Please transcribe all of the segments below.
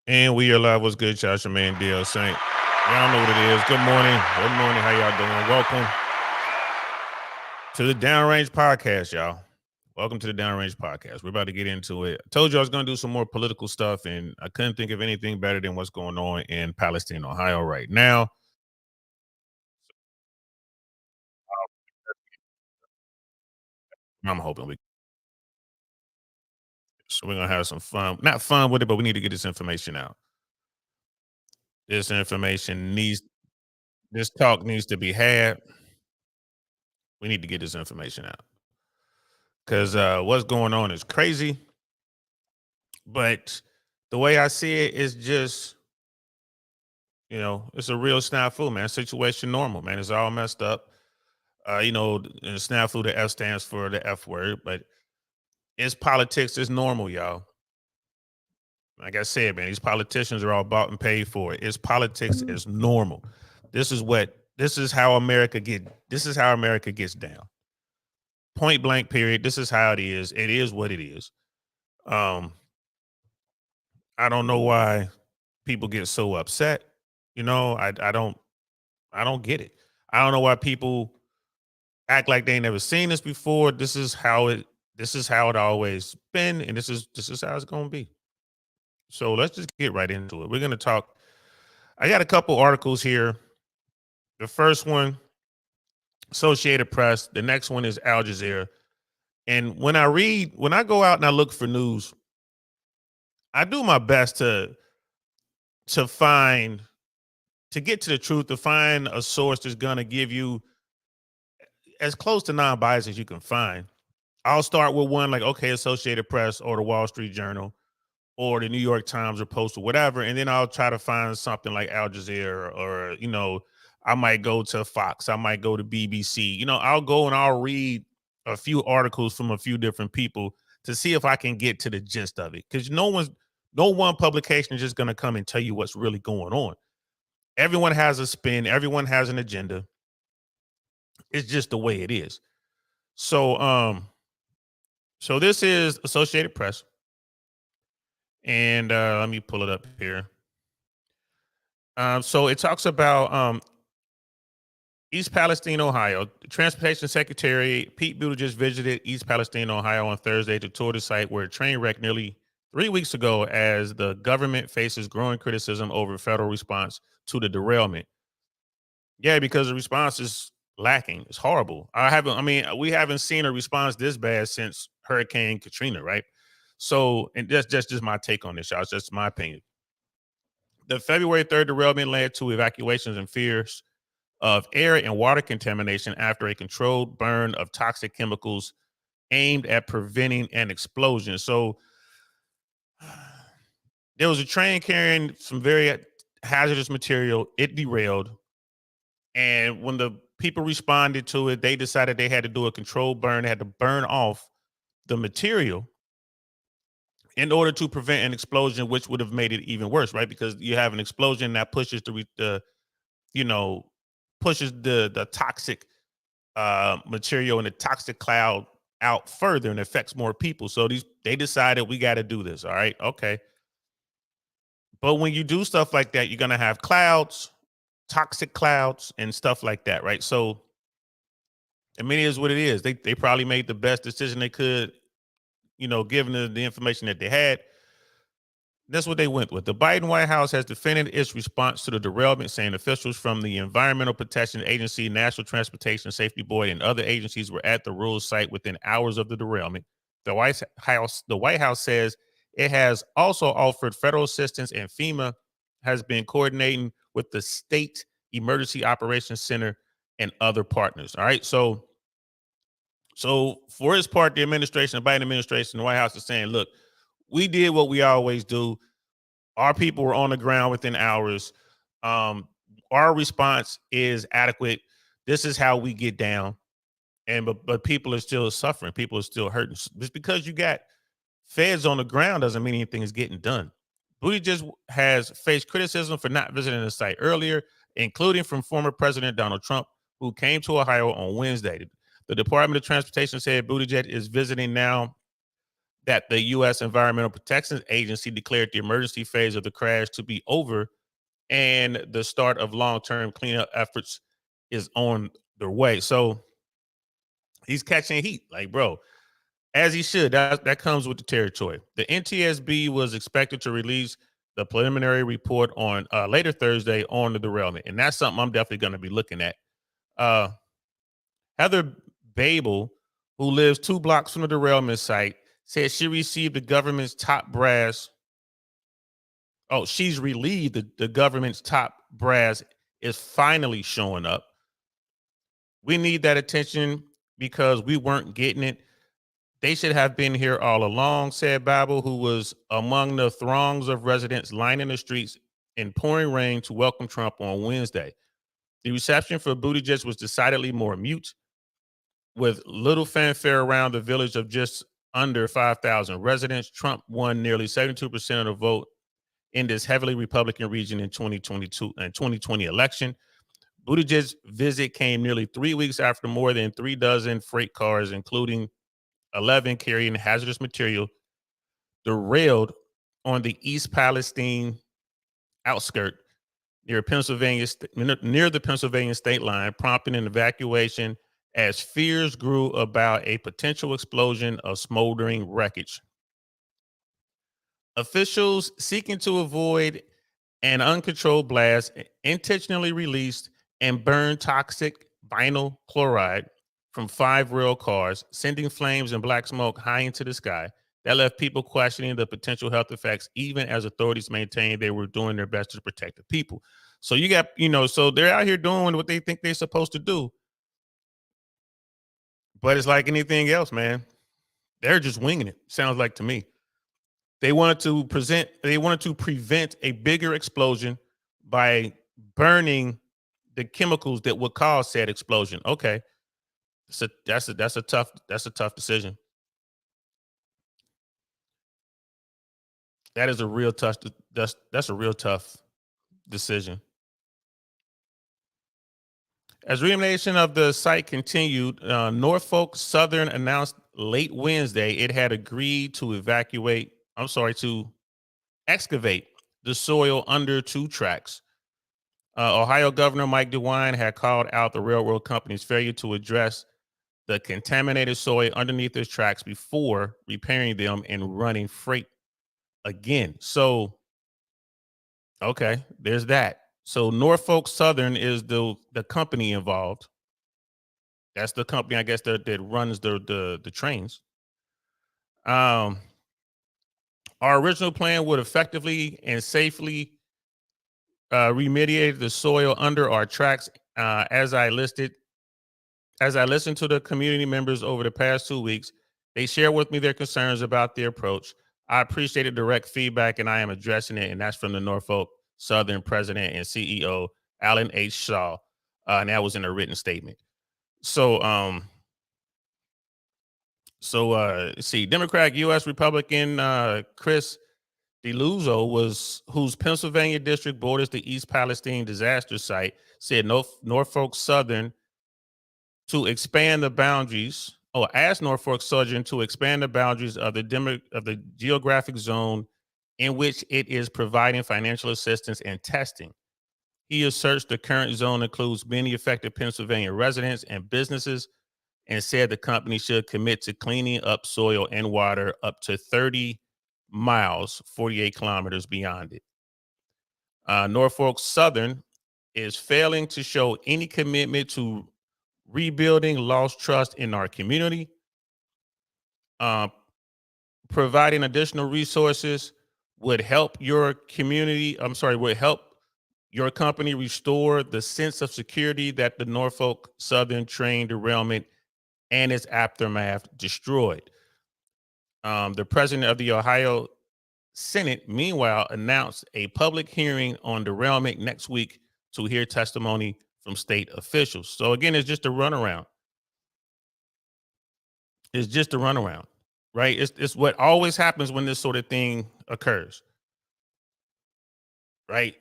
And we are live. What's good, y'all? It's your man, DL Saint. Y'all know what it is. Good morning. Good morning. How y'all doing? Welcome to the Downrange Podcast, y'all. Welcome to the Downrange Podcast. We're about to get into it. I told you I was going to do some more political stuff, and I couldn't think of anything better than what's going on in Palestine, Ohio right now. I'm hoping we're going to have some fun. Not fun with it, but we need to get this information out. This information needs, this talk needs to be had. We need to get this information out because what's going on is crazy. But the way I see it is just, it's a real snafu, man. Situation normal, man. It's all messed up. In snafu, the F stands for the F word, but it's politics. It's normal, y'all. Like I said, man, these politicians are all bought and paid for. It's politics. It's normal. This is how America gets down. Point blank, period. This is how it is. It is what it is. I don't know why people get so upset. I don't get it. I don't know why people act like they ain't never seen this before. This is how it always been, and this is how it's gonna be. So let's just get right into it. We're gonna talk. I got a couple articles here. The first one, Associated Press. The next one is Al Jazeera. And when I go out and I look for news, I do my best to find to get to the truth, to find a source that's gonna give you as close to non-bias as you can find. I'll start with one like, okay, Associated Press or the Wall Street Journal or the New York Times or Post or whatever. And then I'll try to find something like Al Jazeera or, I might go to Fox. I might go to BBC. I'll go and I'll read a few articles from a few different people to see if I can get to the gist of it. Because no one publication is just going to come and tell you what's really going on. Everyone has a spin. Everyone has an agenda. It's just the way it is. So this is Associated Press, and let me pull it up here. So it talks about East Palestine, Ohio. The Transportation Secretary Pete Buttigieg visited East Palestine, Ohio on Thursday to tour the site where a train wrecked nearly 3 weeks ago as the government faces growing criticism over federal response to the derailment. Yeah, because the response is lacking. It's horrible. We haven't seen a response this bad since Hurricane Katrina, right? So, and that's just my take on this, y'all. It's just my opinion. The February 3rd derailment led to evacuations and fears of air and water contamination after a controlled burn of toxic chemicals aimed at preventing an explosion. So, there was a train carrying some very hazardous material. It derailed. And when the people responded to it, they decided they had to do a controlled burn. They had to burn off the material in order to prevent an explosion, which would have made it even worse, right? Because you have an explosion that pushes you know, pushes the toxic material and the toxic cloud out further and affects more people. So they decided we got to do this. All right, okay. But when you do stuff like that, you're gonna have clouds, toxic clouds, and stuff like that, right? So I mean, it is what it is. They probably made the best decision they could, given the information that they had. That's what they went with. The Biden White House has defended its response to the derailment, saying officials from the Environmental Protection Agency, National Transportation Safety Board, and other agencies were at the rural site within hours of the derailment. The White House says it has also offered federal assistance, and FEMA has been coordinating with the State Emergency Operations Center and other partners. All right. So for its part, the Biden administration, the White House is saying, look, we did what we always do. Our people were on the ground within hours. Our response is adequate. This is how we get down. But people are still suffering. People are still hurting. Just because you got feds on the ground doesn't mean anything is getting done. Buttigieg has faced criticism for not visiting the site earlier, including from former President Donald Trump, who came to Ohio on Wednesday. The Department of Transportation said Buttigieg is visiting now that the U.S. Environmental Protection Agency declared the emergency phase of the crash to be over and the start of long-term cleanup efforts is on their way. So he's catching heat, like, bro, as he should. That comes with the territory. The NTSB was expected to release the preliminary report on later Thursday on the derailment, and that's something I'm definitely going to be looking at. Uh, Heather Babel, who lives 2 blocks from the derailment site, said she received the government's top brass. Oh, she's relieved the government's top brass is finally showing up. We need that attention because we weren't getting it. They should have been here all along, said Babel, who was among the throngs of residents lining the streets in pouring rain to welcome Trump on Wednesday. The reception for Buttigieg was decidedly more mute, with little fanfare around the village of just under 5,000 residents. Trump won nearly 72% of the vote in this heavily Republican region in 2022 and 2020 election. Buttigieg's visit came nearly 3 weeks after more than 3 dozen freight cars, including 11 carrying hazardous material, derailed on the East Palestine outskirt near the Pennsylvania state line, prompting an evacuation as fears grew about a potential explosion of smoldering wreckage. Officials seeking to avoid an uncontrolled blast intentionally released and burned toxic vinyl chloride from 5 rail cars, sending flames and black smoke high into the sky. That left people questioning the potential health effects, even as authorities maintained they were doing their best to protect the people. So you got, so they're out here doing what they think they're supposed to do. But it's like anything else, man. They're just winging it, sounds like to me. They wanted to prevent a bigger explosion by burning the chemicals that would cause said explosion. Okay. So that's a tough decision. That is a real tough that's a real tough decision. As reanimation of the site continued, Norfolk Southern announced late Wednesday it had agreed to excavate the soil under 2 tracks. Ohio Governor Mike DeWine had called out the railroad company's failure to address the contaminated soil underneath the tracks before repairing them and running freight again. So, okay, there's that. So Norfolk Southern is the company involved. That's the company, I guess, that runs the trains. Our original plan would effectively and safely remediate the soil under our tracks. As I listened to the community members over the past 2 weeks, they shared with me their concerns about the approach. I appreciated direct feedback, and I am addressing it. And that's from the Norfolk Southern president and CEO, Alan H. Shaw. And that was in a written statement. So, see, Democrat U.S. Republican Chris DeLuzzo, whose Pennsylvania district borders the East Palestine disaster site, said Norfolk Southern to expand the boundaries, or asked Norfolk Southern to expand the boundaries of the geographic zone in which it is providing financial assistance and testing. He asserts the current zone includes many affected Pennsylvania residents and businesses, and said the company should commit to cleaning up soil and water up to 30 miles, 48 kilometers beyond it. Norfolk Southern is failing to show any commitment to rebuilding lost trust in our community. Providing additional resources would help your company restore the sense of security that the Norfolk Southern train derailment and its aftermath destroyed. The president of the Ohio Senate, meanwhile, announced a public hearing on derailment next week to hear testimony from state officials. So again, it's just a runaround. Right? It's what always happens when this sort of thing occurs. Right?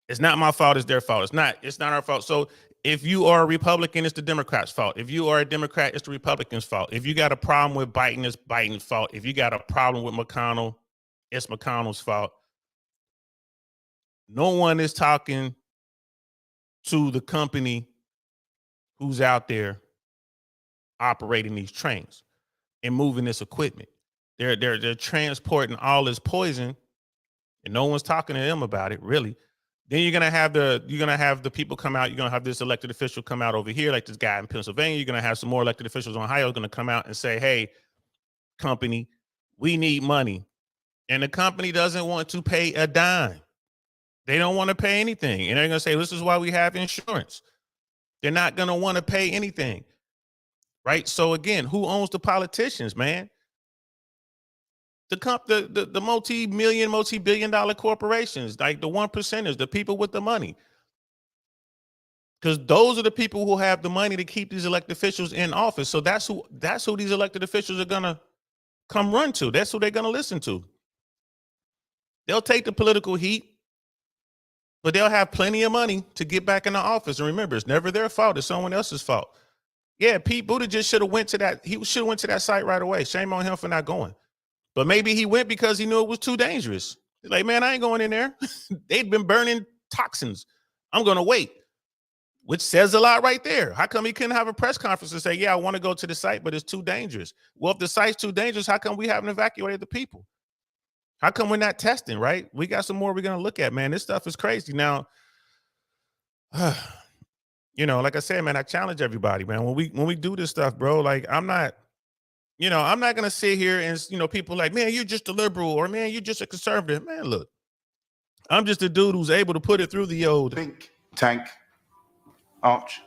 It's not my fault, it's their fault. It's not our fault. So If you are a Republican, it's the Democrats' fault. If you are a Democrat, it's the Republicans' fault. If you got a problem with Biden, it's Biden's fault. If you got a problem with McConnell, it's McConnell's fault. No one is talking to the company who's out there operating these trains and moving this equipment. They're transporting all this poison, and no one's talking to them about it, really. Then you're gonna have the people come out. You're gonna have this elected official come out over here, like this guy in Pennsylvania. You're gonna have some more elected officials in Ohio going to come out and say, "Hey, company, we need money," and the company doesn't want to pay a dime. They don't want to pay anything, and they're gonna say, "This is why we have insurance." They're not gonna want to pay anything, right? So again, who owns the politicians, man? The multi-million, multi-billion-dollar corporations, like the 1%ers, the people with the money. Because those are the people who have the money to keep these elected officials in office. So that's who these elected officials are gonna come run to. That's who they're gonna listen to. They'll take the political heat, but they'll have plenty of money to get back in the office. And remember, it's never their fault, it's someone else's fault. Yeah, Pete Buttigieg should have went to that. He should have went to that site right away. Shame on him for not going. But maybe he went because he knew it was too dangerous. He's like, man, I ain't going in there. They'd been burning toxins. I'm going to wait, which says a lot right there. How come he couldn't have a press conference and say, yeah, I want to go to the site, but it's too dangerous? Well, if the site's too dangerous, how come we haven't evacuated the people? How come we're not testing, right? We got some more we're going to look at, man. This stuff is crazy. Now, like I said, man, I challenge everybody, man. When we do this stuff, bro, like I'm not going to sit here and, people like, man, you're just a liberal, or man, you're just a conservative. Man, look, I'm just a dude who's able to put it through the old think tank. Arch,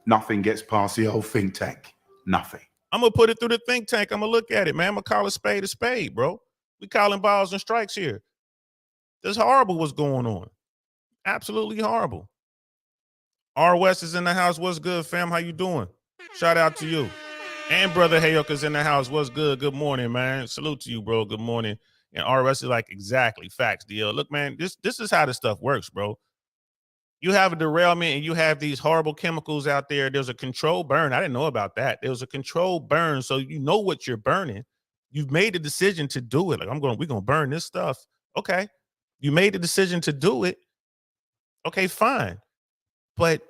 nothing gets past the old think tank. Nothing. I'm going to put it through the think tank. I'm going to look at it, man. I'm going to call a spade, bro. We calling balls and strikes here. That's horrible what's going on. Absolutely horrible. R. West is in the house. What's good, fam? How you doing? Shout out to you. And Brother Hayoka's in the house. What's good? Good morning, man. Salute to you, bro. Good morning. And RS is like, exactly, facts, deal. Look, man, this is how this stuff works, bro. You have a derailment and you have these horrible chemicals out there. There's a controlled burn. I didn't know about that. There was a controlled burn, so you know what you're burning. You've made the decision to do it. Like, we're going to burn this stuff. Okay. You made the decision to do it. Okay, fine. But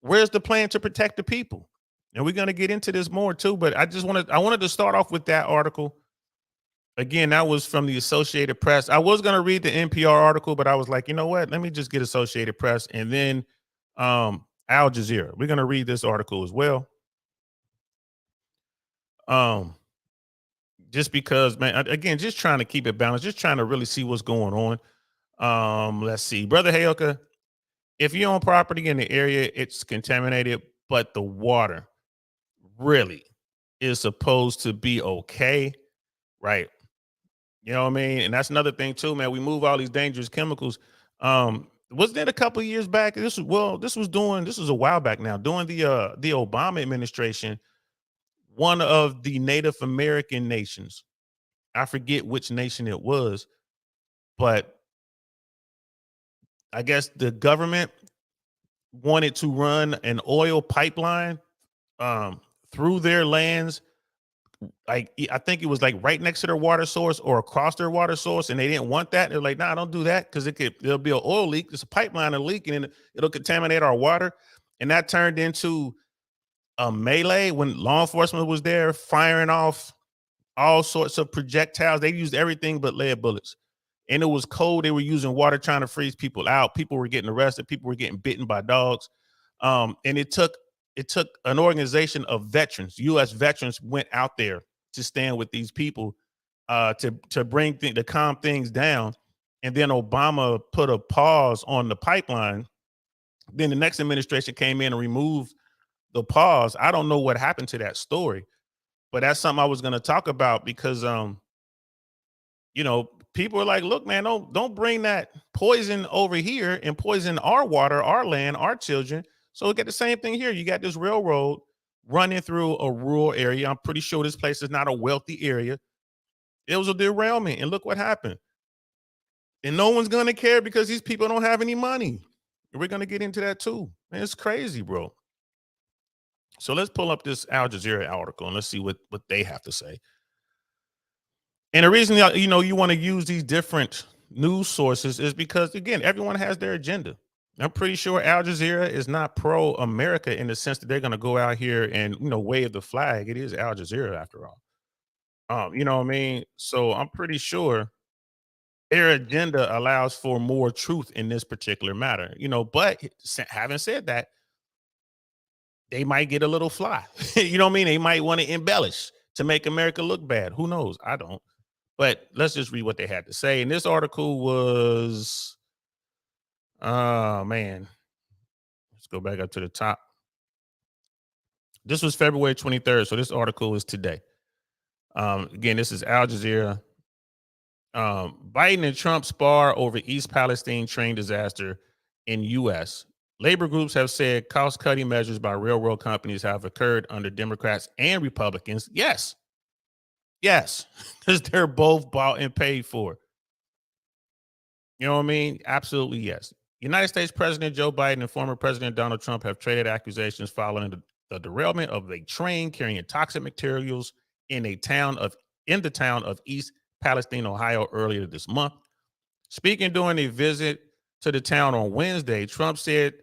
where's the plan to protect the people? And we're going to get into this more too, but I wanted to start off with that article. Again, that was from the Associated Press. I was going to read the NPR article, but I was like, you know what? Let me just get Associated Press and then Al Jazeera. We're going to read this article as well. Just because, man, again, just trying to keep it balanced, just trying to really see what's going on. Let's see. Brother Hayoka, if you own property in the area, it's contaminated, but the water really is supposed to be okay, right? You know what I mean? And that's another thing too, man. We move all these dangerous chemicals. Wasn't it a couple of years back? This was a while back now. During the Obama administration, one of the Native American nations, I forget which nation it was, but I guess the government wanted to run an oil pipeline through their lands. Like, I think it was like right next to their water source or across their water source, and they didn't want that. They're like, nah, don't do that, because there'll be an oil leak. It's a pipeline leaking, and it'll contaminate our water. And that turned into a melee when law enforcement was there firing off all sorts of projectiles. They used everything but lead bullets. And it was cold. They were using water trying to freeze people out. People were getting arrested. People were getting bitten by dogs. And it took an organization of veterans, U.S. veterans, went out there to stand with these people to bring to calm things down. And then Obama put a pause on the pipeline. Then the next administration came in and removed the pause. I don't know what happened to that story, but that's something I was going to talk about because, people are like, look, man, don't bring that poison over here and poison our water, our land, our children. So we get the same thing here. You got this railroad running through a rural area. I'm pretty sure this place is not a wealthy area. It was a derailment, and look what happened. And no one's going to care because these people don't have any money. We're going to get into that too. Man, it's crazy, bro. So let's pull up this Al Jazeera article and let's see what they have to say. And the reason you want to use these different news sources is because, again, everyone has their agenda. I'm pretty sure Al Jazeera is not pro-America in the sense that they're going to go out here and wave the flag. It is Al Jazeera after all. You know what I mean? So I'm pretty sure their agenda allows for more truth in this particular matter. But having said that, they might get a little fly. You know what I mean? They might want to embellish to make America look bad. Who knows? I don't. But let's just read what they had to say. And this article was, oh man, let's go back up to the top. This was February 23rd. So this article is today. Again, this is Al Jazeera. Biden and Trump spar over East Palestine train disaster in U.S. Labor groups have said cost-cutting measures by railroad companies have occurred under Democrats and Republicans. Yes, because they're both bought and paid for. You know what I mean? Absolutely, yes. United States President Joe Biden and former President Donald Trump have traded accusations following the derailment of a train carrying toxic materials in the town of East Palestine, Ohio, earlier this month. Speaking during a visit to the town on Wednesday, Trump said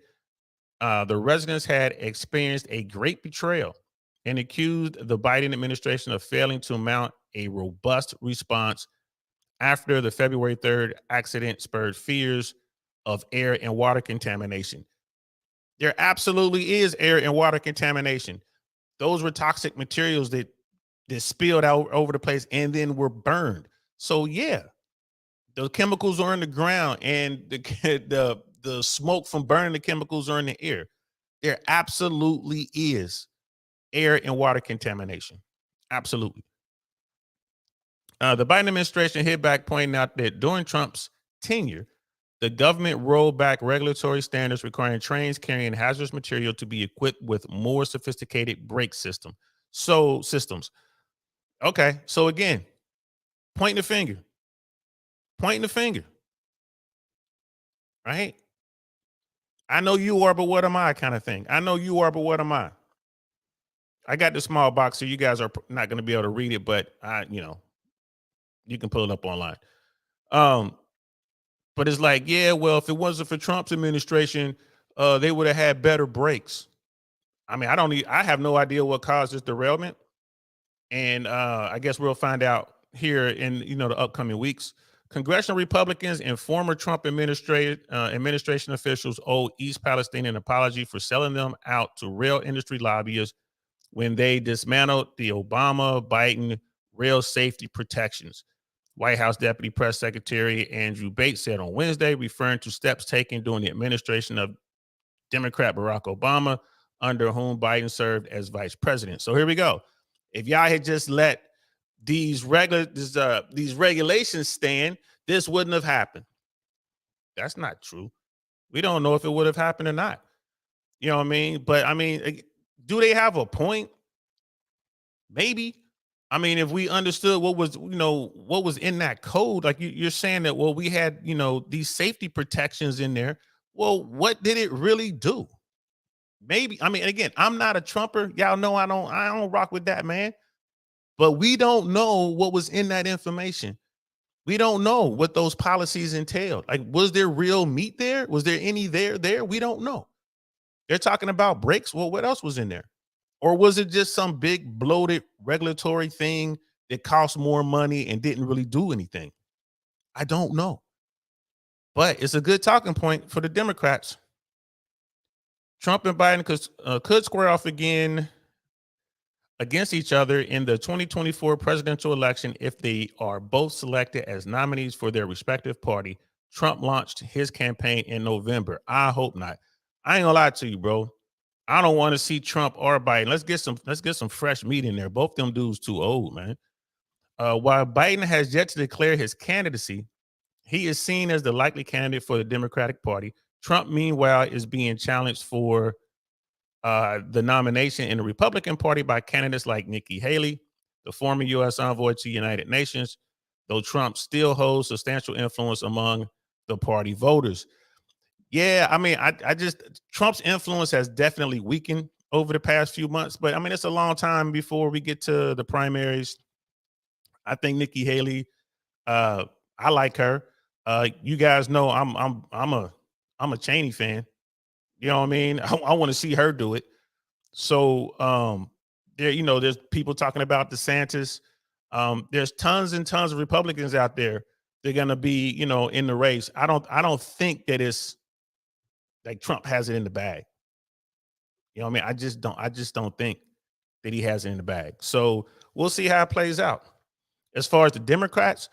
the residents had experienced a great betrayal and accused the Biden administration of failing to mount a robust response after the February 3rd accident spurred fears of air and water contamination. There absolutely is air and water contamination. Those were toxic materials that spilled out over the place and then were burned. So yeah, the chemicals are in the ground and the smoke from burning the chemicals are in the air. There absolutely is air and water contamination. Absolutely. The Biden administration hit back, pointing out that during Trump's tenure, the government rolled back regulatory standards requiring trains carrying hazardous material to be equipped with more sophisticated brake systems. Okay, so again, pointing the finger, right? I know you are, but what am I kind of thing. I know you are, but what am I? I got the small box, so you guys are not going to be able to read it, but you can pull it up online. But it's like, yeah, well, if it wasn't for Trump's administration, they would have had better brakes. I mean, I have no idea what caused this derailment. And I guess we'll find out here in the upcoming weeks. Congressional Republicans and former Trump administration officials owe East Palestine an apology for selling them out to rail industry lobbyists when they dismantled the Obama-Biden rail safety protections. White House Deputy Press Secretary Andrew Bates said on Wednesday, referring to steps taken during the administration of Democrat Barack Obama, under whom Biden served as vice president. So here we go. If y'all had just let these regulations stand, this wouldn't have happened. That's not true. We don't know if it would have happened or not. You know what I mean? But I mean, do they have a point? Maybe. I mean, if we understood what was in that code, like you're saying that, well, we had, these safety protections in there. Well, what did it really do? Maybe. I mean, again, I'm not a Trumper. Y'all know I don't rock with that, man. But we don't know what was in that information. We don't know what those policies entailed. Like, was there real meat there? Was there any there? We don't know. They're talking about brakes. Well, what else was in there? Or was it just some big bloated regulatory thing that cost more money and didn't really do anything? I don't know. But it's a good talking point for the Democrats. Trump and Biden could square off again against each other in the 2024 presidential election if they are both selected as nominees for their respective party. Trump launched his campaign in November. I hope not. I ain't gonna lie to you, bro. I don't want to see Trump or Biden. Let's get some fresh meat in there. Both them dudes too old, man. While Biden has yet to declare his candidacy, he is seen as the likely candidate for the Democratic Party. Trump, meanwhile, is being challenged for the nomination in the Republican Party by candidates like Nikki Haley, the former U.S. envoy to the United Nations, though Trump still holds substantial influence among the party voters. Yeah, I mean, I just Trump's influence has definitely weakened over the past few months, but I mean, it's a long time before we get to the primaries. I think Nikki Haley, uh, I like her. You guys know I'm a Cheney fan. You know what I mean? I want to see her do it. So there, there's people talking about DeSantis. There's tons and tons of Republicans out there. They're gonna be, in the race. I don't think that it's like Trump has it in the bag. You know what I mean? I just don't think that he has it in the bag. So we'll see how it plays out. As far as the Democrats,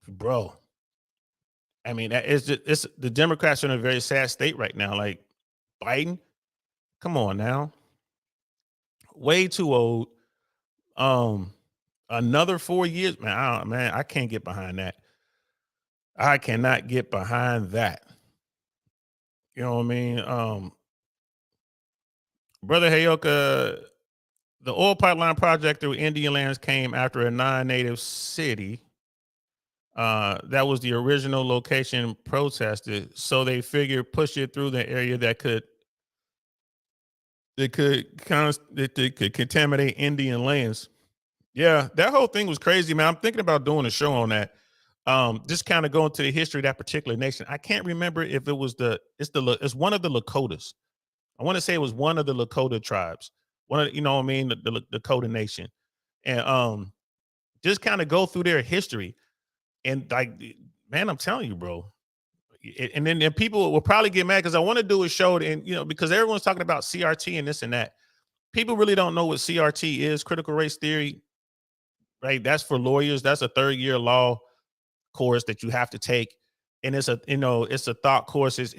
bro, I mean, it's the Democrats are in a very sad state right now. Like Biden, come on now, way too old. Um, Another 4 years, man. I can't get behind that. I cannot get behind that. You know what I mean? Brother Hayoka, the oil pipeline project through Indian lands came after a non-native city. That was the original location protested, so they figured push it through the area that could contaminate Indian lands. Yeah, that whole thing was crazy, man. I'm thinking about doing a show on that. Just kind of going to the history of that particular nation. I can't remember if it was it's one of the Lakotas. I want to say it was one of the Lakota tribes. One of, what I mean, the Lakota nation. And just kind of go through their history. And like, man, I'm telling you, bro. And then people will probably get mad because I want to do a show, and because everyone's talking about CRT and this and that. People really don't know what CRT is, critical race theory, right? That's for lawyers. That's a third-year law course that you have to take, and it's a thought course. It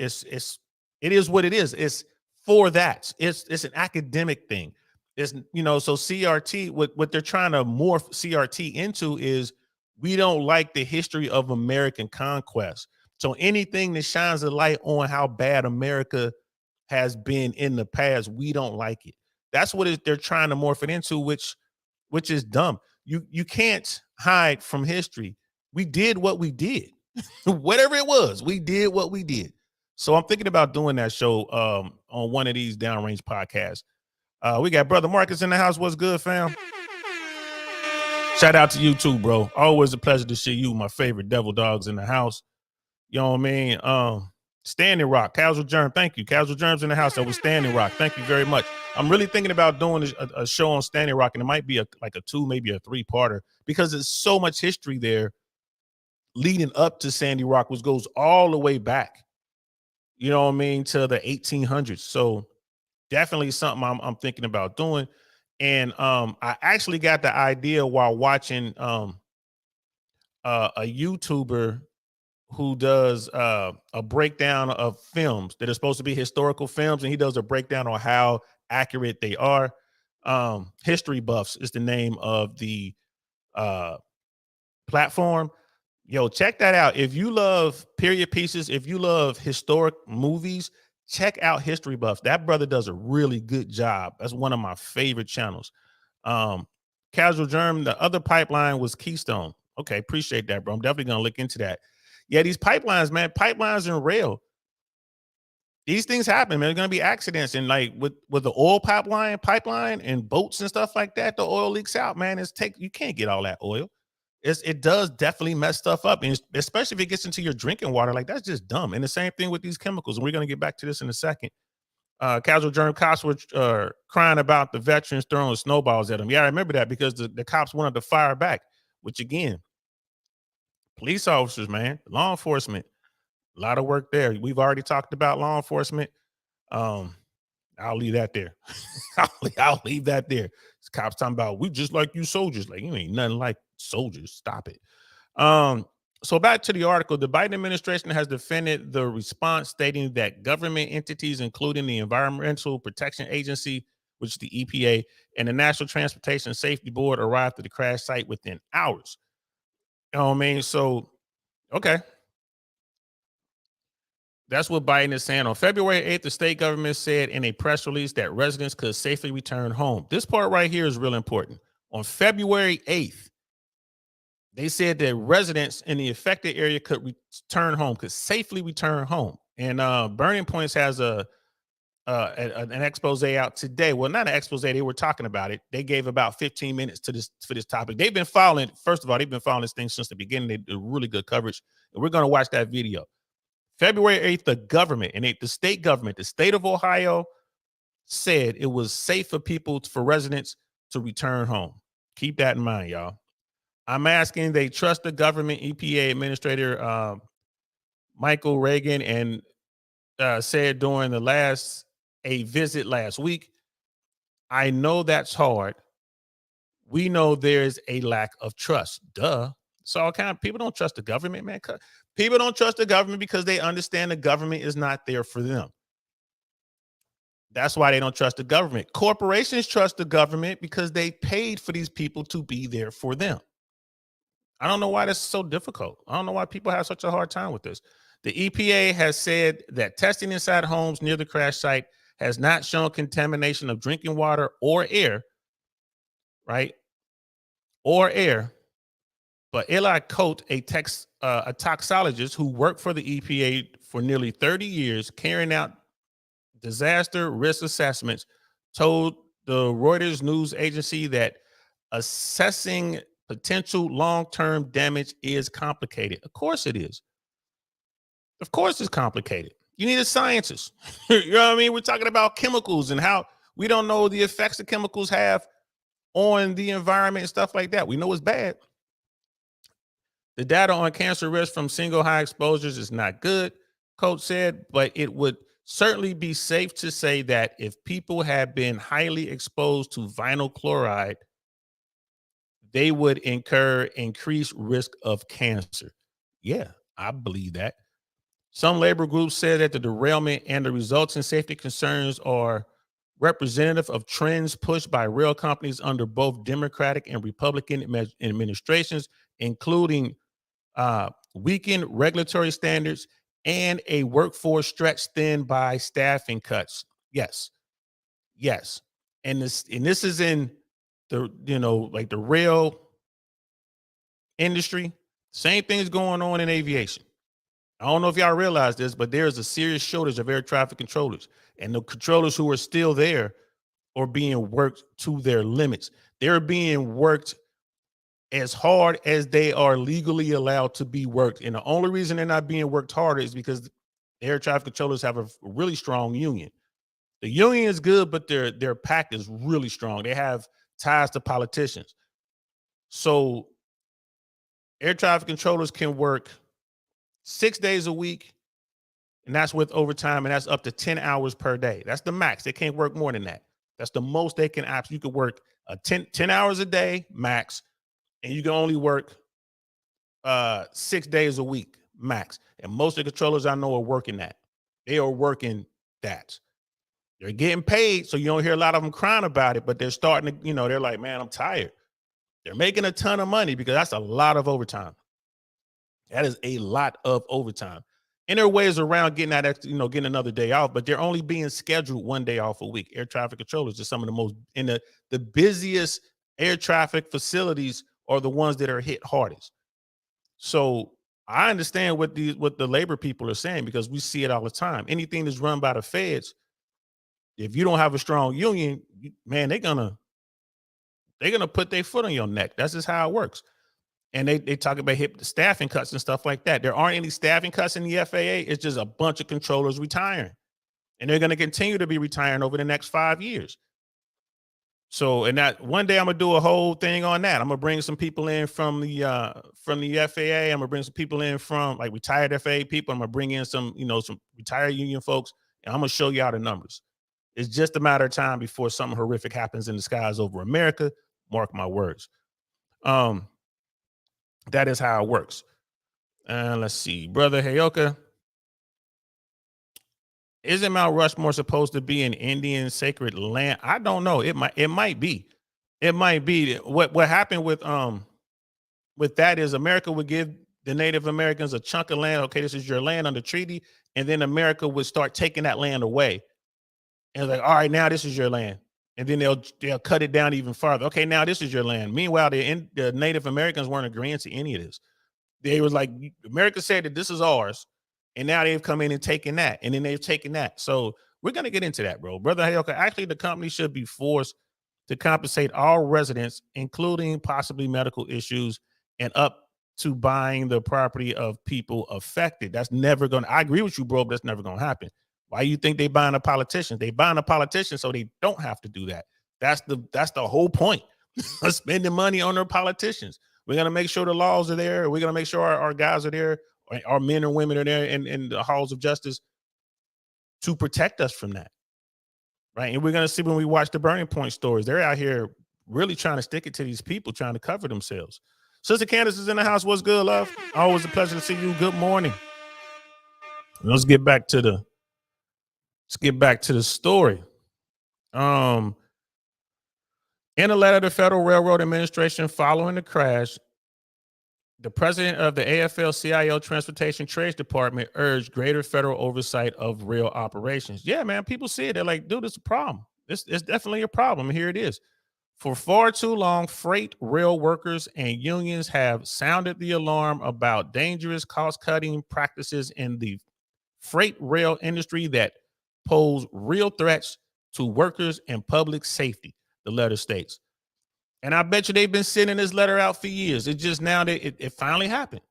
is what it is. It's for that. It's an academic thing. It's so CRT, what they're trying to morph CRT into is we don't like the history of American conquest. So anything that shines a light on how bad America has been in the past, we don't like it. That's what they're trying to morph it into, which is dumb. You can't hide from history. We did what we did. Whatever it was, we did what we did. So I'm thinking about doing that show on one of these downrange podcasts. We got Brother Marcus in the house. What's good, fam? Shout out to you too, bro. Always a pleasure to see you, my favorite devil dogs in the house. You know what I mean? Standing Rock, Casual Germ, thank you. Casual Germs in the house. That was Standing Rock. Thank you very much. I'm really thinking about doing a show on Standing Rock, and it might be like a 2, maybe a 3-parter, because there's so much history there leading up to Sandy Rock, which goes all the way back, you know what I mean, to the 1800s. So definitely something I'm thinking about doing. And I actually got the idea while watching a YouTuber who does a breakdown of films that are supposed to be historical films, and he does a breakdown on how accurate they are. History Buffs is the name of the platform. Yo, check that out. If you love period pieces, if you love historic movies, check out History Buffs. That brother does a really good job. That's one of my favorite channels. Casual Germ, the other pipeline was Keystone. Okay, appreciate that, bro. I'm definitely gonna look into that. Yeah, these pipelines, man, pipelines and rail. These things happen, man. There's gonna be accidents, and like with the oil pipeline and boats and stuff like that, the oil leaks out, man. You can't get all that oil. It does definitely mess stuff up, and especially if it gets into your drinking water, like that's just dumb. And the same thing with these chemicals, and we're gonna get back to this in a second. Casual Germ cops were crying about the veterans throwing snowballs at them. Yeah, I remember that because the cops wanted to fire back, which again, police officers, man, law enforcement, a lot of work there. We've already talked about law enforcement. I'll leave that there. I'll leave that there. Cops talking about we just like you soldiers. Like you ain't nothing like soldiers. Stop it. So back to the article. The Biden administration has defended the response, stating that government entities, including the Environmental Protection Agency, which is the EPA, and the National Transportation Safety Board, arrived at the crash site within hours. You know what I mean? So, okay. That's what Biden is saying. On February 8th, the state government said in a press release that residents could safely return home. This part right here is real important. On February 8th, they said that residents in the affected area could return home, could safely return home. And Burning Points has an expose out today. Well, not an expose. They were talking about it. They gave about 15 minutes to this for this topic. They've been following. First of all, they've been following this thing since the beginning. They do really good coverage, and we're going to watch that video. February 8th, the government and the state government, the state of Ohio, said it was safe for people, for residents to return home. Keep that in mind, y'all. I'm asking, they trust the government. EPA Administrator Michael Regan and said during a visit last week, I know that's hard. We know there's a lack of trust. Duh. So people don't trust the government, man. People don't trust the government because they understand the government is not there for them. That's why they don't trust the government. Corporations trust the government because they paid for these people to be there for them. I don't know why this is so difficult. I don't know why people have such a hard time with this. The EPA has said that testing inside homes near the crash site has not shown contamination of drinking water or air, right? Or air. But Eli Coate, a toxologist who worked for the EPA for nearly 30 years, carrying out disaster risk assessments, told the Reuters news agency that assessing potential long-term damage is complicated. Of course it is. Of course it's complicated. You need a scientist. You know what I mean? We're talking about chemicals and how we don't know the effects the chemicals have on the environment and stuff like that. We know it's bad. The data on cancer risk from single high exposures is not good, Coach said, but it would certainly be safe to say that if people have been highly exposed to vinyl chloride, they would incur increased risk of cancer. Yeah, I believe that. Some labor groups said that the derailment and the resulting safety concerns are representative of trends pushed by rail companies under both Democratic and Republican administrations, including weakened regulatory standards and a workforce stretched thin by staffing cuts. Yes. And this is in the, like the rail industry. Same thing is going on in aviation. I don't know if y'all realize this, but there is a serious shortage of air traffic controllers, and the controllers who are still there are being worked to their limits. They're being worked as hard as they are legally allowed to be worked. And the only reason they're not being worked harder is because the air traffic controllers have a really strong union. The union is good, but their pact is really strong. They have ties to politicians. So air traffic controllers can work 6 days a week, and that's with overtime, and that's up to 10 hours per day. That's the max. They can't work more than that. That's the most they can. You could work 10 hours a day max, and you can only work 6 days a week max. And most of the controllers I know are working that. They are working that. They're getting paid, so you don't hear a lot of them crying about it, but they're starting to, they're like, man, I'm tired. They're making a ton of money because that's a lot of overtime. That is a lot of overtime. And there are ways around getting that extra, getting another day off, but they're only being scheduled 1 day off a week. Air traffic controllers are some of the most, the busiest air traffic facilities are the ones that are hit hardest. So I understand what the labor people are saying, because we see it all the time. Anything that's run by the feds, if you don't have a strong union, man, they're gonna put their foot on your neck. That's just how it works. And they talk about staffing cuts and stuff like that. There aren't any staffing cuts in the FAA. It's just a bunch of controllers retiring. And they're going to continue to be retiring over the next 5 years. So, and that one day I'm going to do a whole thing on that. I'm going to bring some people in from the FAA. I'm going to bring some people in from like retired FAA people. I'm going to bring in some retired union folks, and I'm going to show you all the numbers. It's just a matter of time before something horrific happens in the skies over America. Mark my words. That is how it works. Let's see. Brother Heyoka. Isn't Mount Rushmore supposed to be an Indian sacred land? I don't know. It might be. It might be. What happened with that is America would give the Native Americans a chunk of land. Okay, this is your land under treaty. And then America would start taking that land away. And it's like, all right, now this is your land. And then they'll cut it down even farther. Okay, now this is your land. Meanwhile, the Native Americans weren't agreeing to any of this. They was like, America said that this is ours. And now they've come in and taken that, and then they've taken that. So we're going to get into that, bro. Brother Hayoka, actually, the company should be forced to compensate all residents, including possibly medical issues, and up to buying the property of people affected. That's never going to, I agree with you, bro, but that's never going to happen. Why you think they buying a politician? They buying a politician so they don't have to do that. That's the whole point. Spending money on their politicians. We're going to make sure the laws are there. We're going to make sure our guys are there, our men or women are there in the halls of justice to protect us from that. Right. And we're going to see when we watch the Burning Point stories, they're out here really trying to stick it to these people, trying to cover themselves. Sister Candace is in the house. What's good, love? Always a pleasure to see you. Good morning. Let's get back to the story. In a letter to the Federal Railroad Administration following the crash, the president of the AFL-CIO Transportation Trades Department urged greater federal oversight of rail operations. Yeah, man, people see it. They're like, dude, it's a problem. It's definitely a problem. And here it is. For far too long, freight rail workers and unions have sounded the alarm about dangerous cost-cutting practices in the freight rail industry that pose real threats to workers and public safety, the letter states. And I bet you they've been sending this letter out for years. It just now that it finally happened.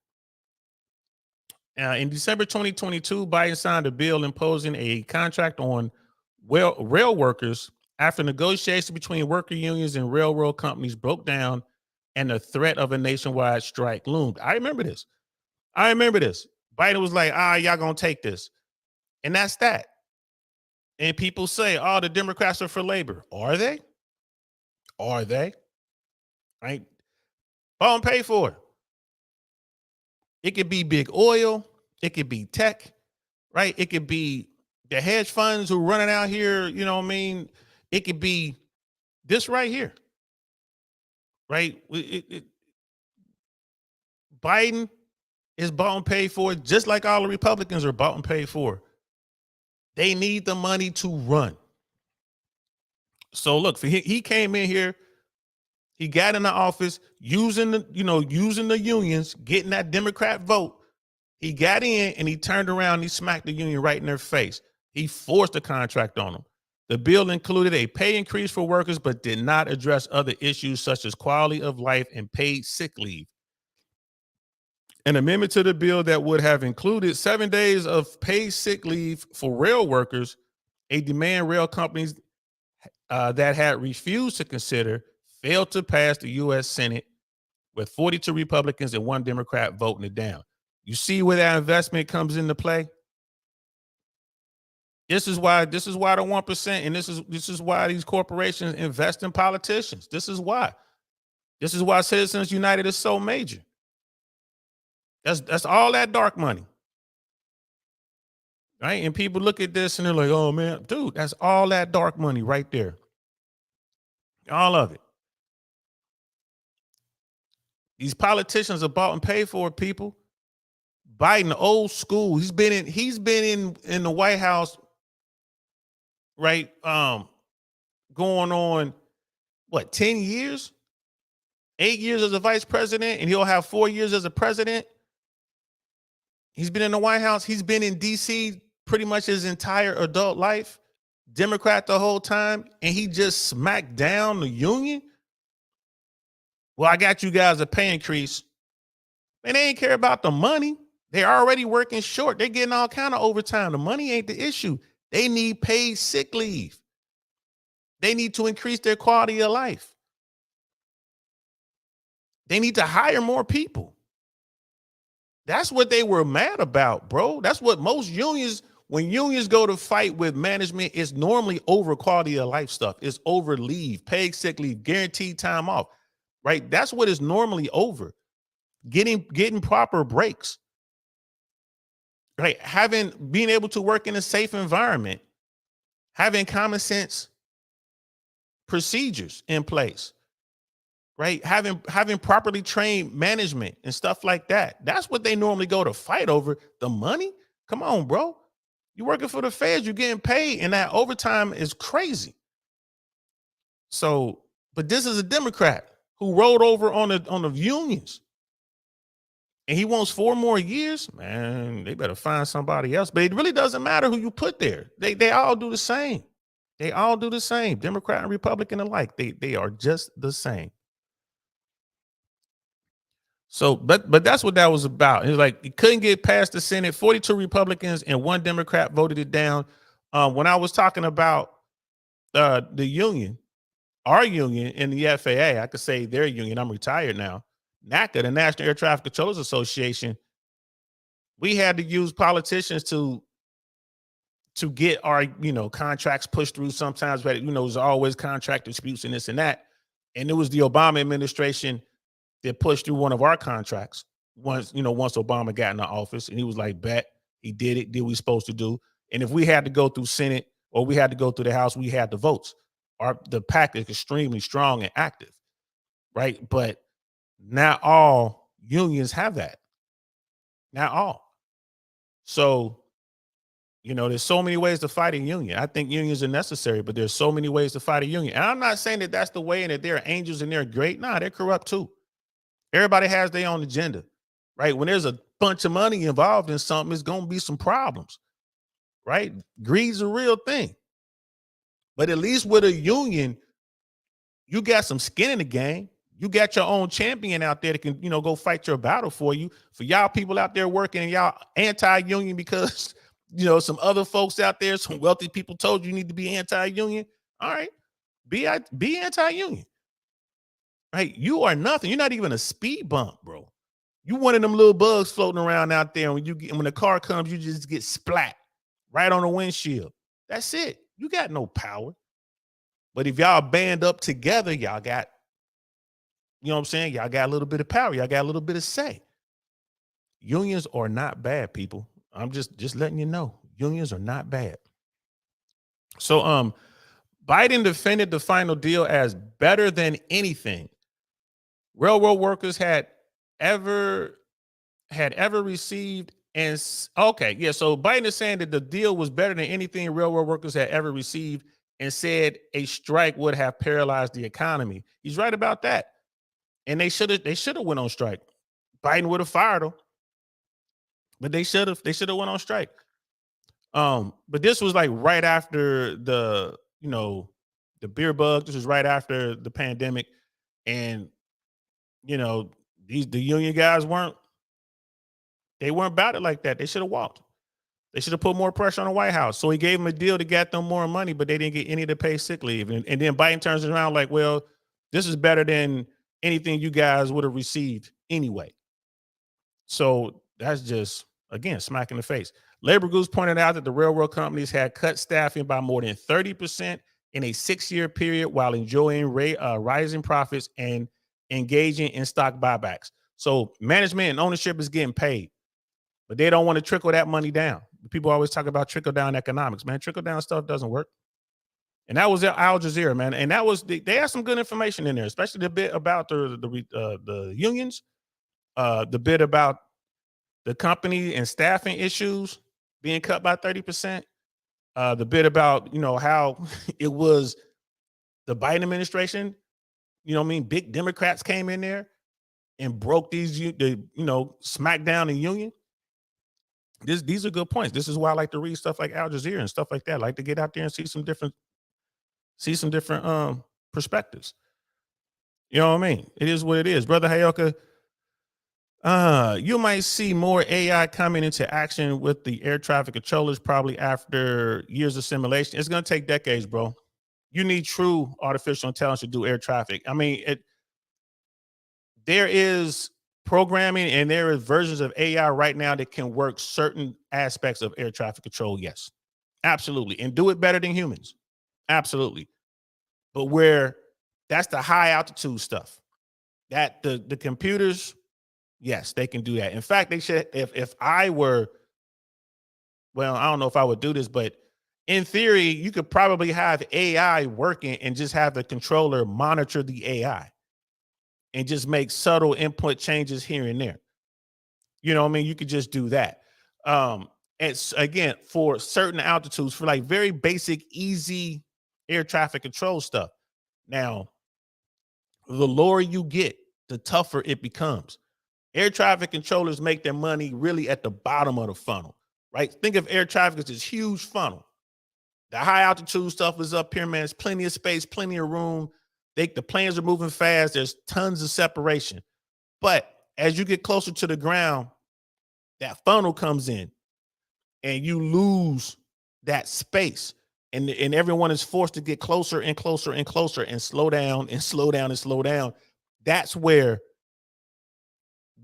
In December 2022, Biden signed a bill imposing a contract on rail workers after negotiations between worker unions and railroad companies broke down and the threat of a nationwide strike loomed. I remember this. Biden was like, y'all gonna take this. And that's that. And people say, the Democrats are for labor. Are they? Are they? Right? Bought and paid for. It could be big oil. It could be tech, right? It could be the hedge funds who running out here, you know what I mean? It could be this right here, right? Biden is bought and paid for, just like all the Republicans are bought and paid for. They need the money to run. So look, he came in here, he got in the office using the unions, getting that Democrat vote. He got in and he turned around and he smacked the union right in their face. He forced a contract on them. The bill included a pay increase for workers, but did not address other issues such as quality of life and paid sick leave. An amendment to the bill that would have included 7 days of paid sick leave for rail workers, a demand rail companies that had refused to consider, failed to pass the U.S. Senate with 42 Republicans and 1 Democrat voting it down. You see where that investment comes into play? This is why the 1%, and this is why these corporations invest in politicians. This is why Citizens United is so major. That's all that dark money. Right? And people look at this and they're like, oh man, dude, that's all that dark money right there. All of it. These politicians are bought and paid for, people. Biden, old school. He's been in the White House, right? Going on 10 years? 8 years as a vice president, and he'll have 4 years as a president. He's been in the White House. He's been in DC pretty much his entire adult life, Democrat the whole time, and he just smacked down the union. Well, I got you guys a pay increase. Man, they ain't care about the money. They're already working short. They're getting all kind of overtime. The money ain't the issue. They need paid sick leave. They need to increase their quality of life. They need to hire more people. That's what they were mad about, bro. That's what most unions, when unions go to fight with management, it's normally over quality of life stuff. It's over leave, paid sick leave, guaranteed time off, right? That's what is normally over. Getting proper breaks, right? Being able to work in a safe environment, having common sense procedures in place. Right? Having properly trained management and stuff like that. That's what they normally go to fight over. The money? Come on, bro. You're working for the feds, you're getting paid, and that overtime is crazy. So, but this is a Democrat who rolled over on the unions and he wants 4 more years, man, they better find somebody else. But it really doesn't matter who you put there. They all do the same. They all do the same. Democrat and Republican alike. They are just the same. So, but that's what that was about. It was like it couldn't get past the Senate. 42 Republicans and 1 Democrat voted it down. When I was talking about the union, our union in the FAA, I could say their union. I'm retired now. NACA, the National Air Traffic Controllers Association, we had to use politicians to get our contracts pushed through. Sometimes, but there's always contract disputes and this and that. And it was the Obama administration that pushed through one of our contracts once Obama got in the office, and he was like, bet he did it, did what we supposed to do. And if we had to go through Senate or we had to go through the House, we had the votes. The pack is extremely strong and active, right? But not all unions have that. Not all. So, there's so many ways to fight a union. I think unions are necessary, but there's so many ways to fight a union. And I'm not saying that that's the way and that they're angels and they're great. Nah, they're corrupt too. Everybody has their own agenda, right? When there's a bunch of money involved in something, it's going to be some problems, right? Greed's a real thing. But at least with a union, you got some skin in the game. You got your own champion out there that can, go fight your battle for you. For y'all people out there working and y'all anti-union because, some other folks out there, some wealthy people told you need to be anti-union. All right, be anti-union. Right? You are nothing. You're not even a speed bump, bro. You one of them little bugs floating around out there. And when the car comes, you just get splat right on the windshield. That's it. You got no power. But if y'all band up together, y'all got, y'all got a little bit of power. Y'all got a little bit of say. Unions are not bad, people. I'm just letting you know. Unions are not bad. So Biden defended the final deal as better than anything railroad workers had ever received. And so Biden is saying that the deal was better than anything railroad workers had ever received, and said a strike would have paralyzed the economy. He's right about that. And they should have went on strike. Biden would have fired them, but they should have went on strike. But this was like right after the beer bug. This was right after the pandemic, and the union guys weren't about it like that. They should have walked. They should have put more pressure on the White House. So he gave them a deal to get them more money, but they didn't get any to pay sick leave. And then Biden turns around like, well, this is better than anything you guys would have received anyway. So that's just, again, smack in the face. Labor groups pointed out that the railroad companies had cut staffing by more than 30% in a 6-year period while enjoying rising profits and engaging in stock buybacks. So management and ownership is getting paid, but they don't want to trickle that money down. People always talk about trickle down economics, man. Trickle down stuff doesn't work. And that was Al Jazeera, man. And that was they had some good information in there, especially the bit about the unions, the bit about the company and staffing issues being cut by 30%. The bit about how it was the Biden administration, big Democrats came in there and broke smack down the union. These are good points. This is why I like to read stuff like Al Jazeera and stuff like that. I like to get out there and see some different perspectives. You know what I mean? It is what it is. Brother Hayoka, you might see more AI coming into action with the air traffic controllers probably after years of simulation. It's going to take decades, bro. You need true artificial intelligence to do air traffic. I mean, there is programming and there is versions of AI right now that can work certain aspects of air traffic control. Yes, absolutely. And do it better than humans. Absolutely. But where that's the high altitude stuff that the computers, yes, they can do that. In fact, they should, if I were, well, I don't know if I would do this, but in theory, you could probably have AI working and just have the controller monitor the AI and just make subtle input changes here and there. You know what I mean? You could just do that. And again, for certain altitudes, for like very basic, easy air traffic control stuff. Now, the lower you get, the tougher it becomes. Air traffic controllers make their money really at the bottom of the funnel, right? Think of air traffic as this huge funnel. The high altitude stuff is up here, man. There's plenty of space, plenty of room. The planes are moving fast. There's tons of separation. But as you get closer to the ground, that funnel comes in and you lose that space. And everyone is forced to get closer and closer and closer and slow down and slow down and slow down. That's where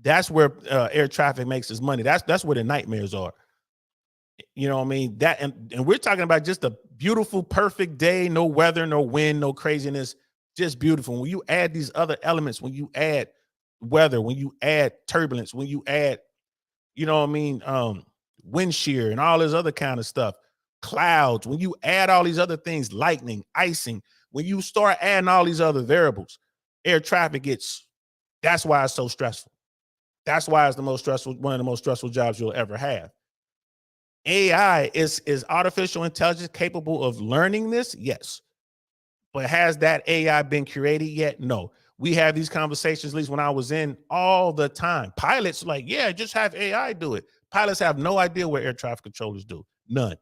air traffic makes its money. That's where the nightmares are. You know what I mean? That and we're talking about just a beautiful, perfect day, no weather, no wind, no craziness, just beautiful. When you add these other elements, when you add weather, when you add turbulence, when you add, you know what I mean, wind shear and all this other kind of stuff, clouds, when you add all these other things, lightning, icing, when you start adding all these other variables, air traffic that's why it's so stressful. That's why it's one of the most stressful jobs you'll ever have. AI is artificial intelligence capable of learning this? Yes. But has that AI been created yet? No. We have these conversations, at least when I was in, all the time. Pilots like, yeah, just have AI do it. Pilots have no idea what air traffic controllers do. None.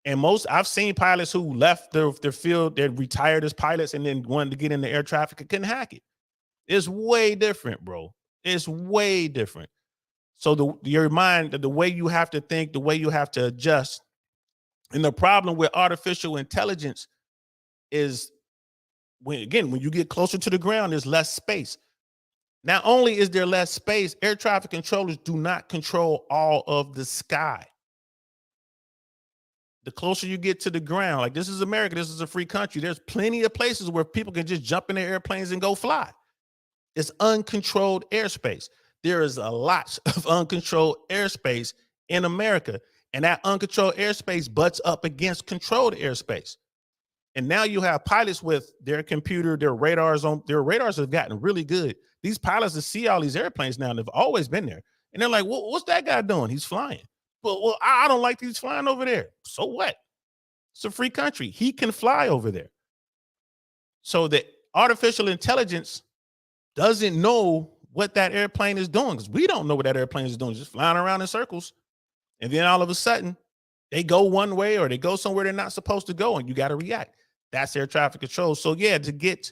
And I've seen pilots who left their field, they're retired as pilots and then wanted to get into air traffic and couldn't hack it. It's way different, bro. It's way different. So your mind, the way you have to think, the way you have to adjust. And the problem with artificial intelligence is when you get closer to the ground, there's less space. Not only is there less space, air traffic controllers do not control all of the sky. The closer you get to the ground, like this is America, this is a free country. There's plenty of places where people can just jump in their airplanes and go fly. It's uncontrolled airspace. There is a lot of uncontrolled airspace in America, and that uncontrolled airspace butts up against controlled airspace. And now you have pilots with their computer, their radars have gotten really good. These pilots that see all these airplanes now, and they've always been there. And they're like, well, what's that guy doing? He's flying. Well, I don't like he's flying over there. So what? It's a free country. He can fly over there. So the artificial intelligence doesn't know what that airplane is doing, because we don't know what that airplane is doing, just flying around in circles. And then all of a sudden, they go one way or they go somewhere they're not supposed to go, and you got to react. That's air traffic control. So yeah, to get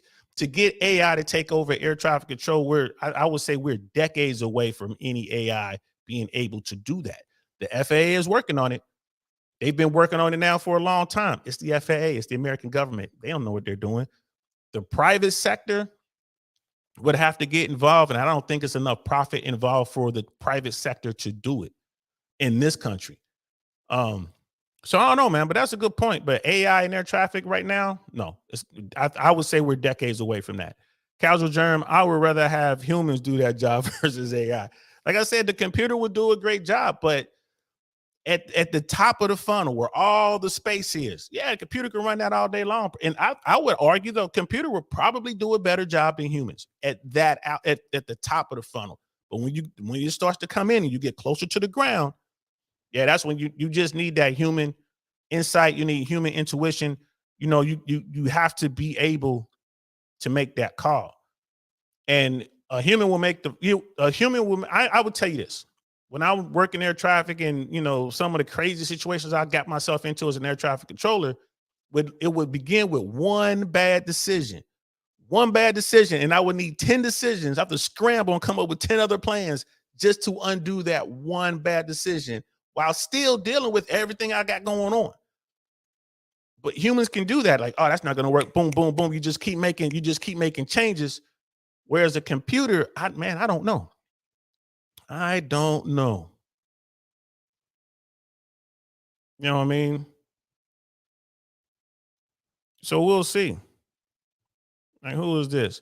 AI to take over air traffic control, I would say we're decades away from any AI being able to do that. The FAA is working on it. They've been working on it now for a long time. It's the FAA, it's the American government. They don't know what they're doing. The private sector would have to get involved, and I don't think it's enough profit involved for the private sector to do it in this country. So I don't know, man, but that's a good point. But AI in air traffic right now, no, I would say we're decades away from that. Casual Germ, I would rather have humans do that job versus AI. Like I said, the computer would do a great job, but at the top of the funnel where all the space is, yeah, the computer can run that all day long. And I would argue the computer would probably do a better job than humans at the top of the funnel. But when it starts to come in and you get closer to the ground, yeah, that's when you just need that human insight. You need human intuition. You know, you have to be able to make that call. And a human will make I would tell you this. When I was working air traffic and, you know, some of the crazy situations I got myself into as an air traffic controller, it would begin with one bad decision. And I would need 10 decisions. I have to scramble and come up with 10 other plans just to undo that one bad decision while still dealing with everything I got going on. But humans can do that. Like, oh, that's not going to work. Boom, boom, boom. You just keep making changes. Whereas a computer, I don't know. I don't know. You know what I mean? So we'll see. Like, who is this?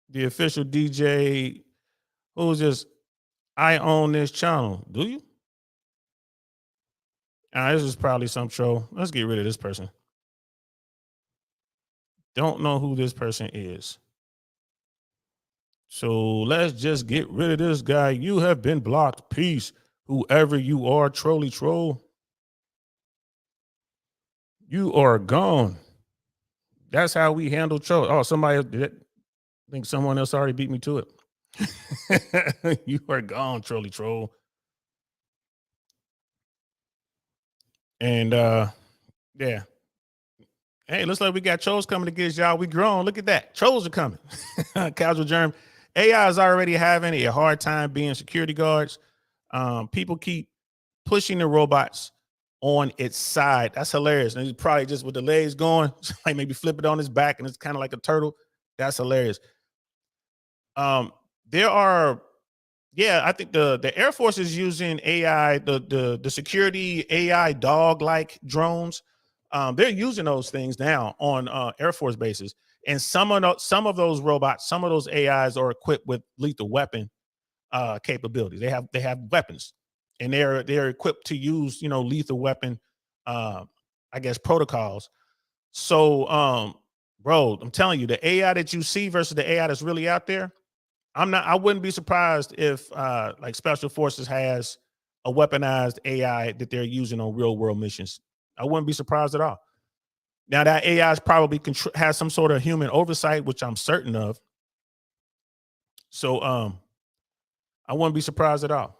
The official DJ. Who's this? I own this channel. Do you? This is probably some troll. Let's get rid of this person. Don't know who this person is. So let's just get rid of this guy. You have been blocked. Peace. Whoever you are, trolly troll. You are gone. That's how we handle troll. Oh, I think someone else already beat me to it. You are gone, trolly troll. And yeah. Hey, looks like we got trolls coming to get us, y'all. We grown. Look at that. Trolls are coming. Casual Germ. AI is already having a hard time being security guards. People keep pushing the robots on its side. That's hilarious. And he's probably just with the legs going, like maybe flip it on his back, and it's kind of like a turtle. That's hilarious. There are, yeah, I think the Air Force is using AI, the security AI dog like drones. They're using those things now on Air Force bases, and some of those robots, some of those AIs are equipped with lethal weapon capabilities. They have weapons, and they're equipped to use lethal weapon, uh, I guess protocols. So, bro, I'm telling you, the AI that you see versus the AI that's really out there, I wouldn't be surprised if like Special Forces has a weaponized AI that they're using on real world missions. I wouldn't be surprised at all. Now that AI is probably has some sort of human oversight, which I'm certain of. So I wouldn't be surprised at all.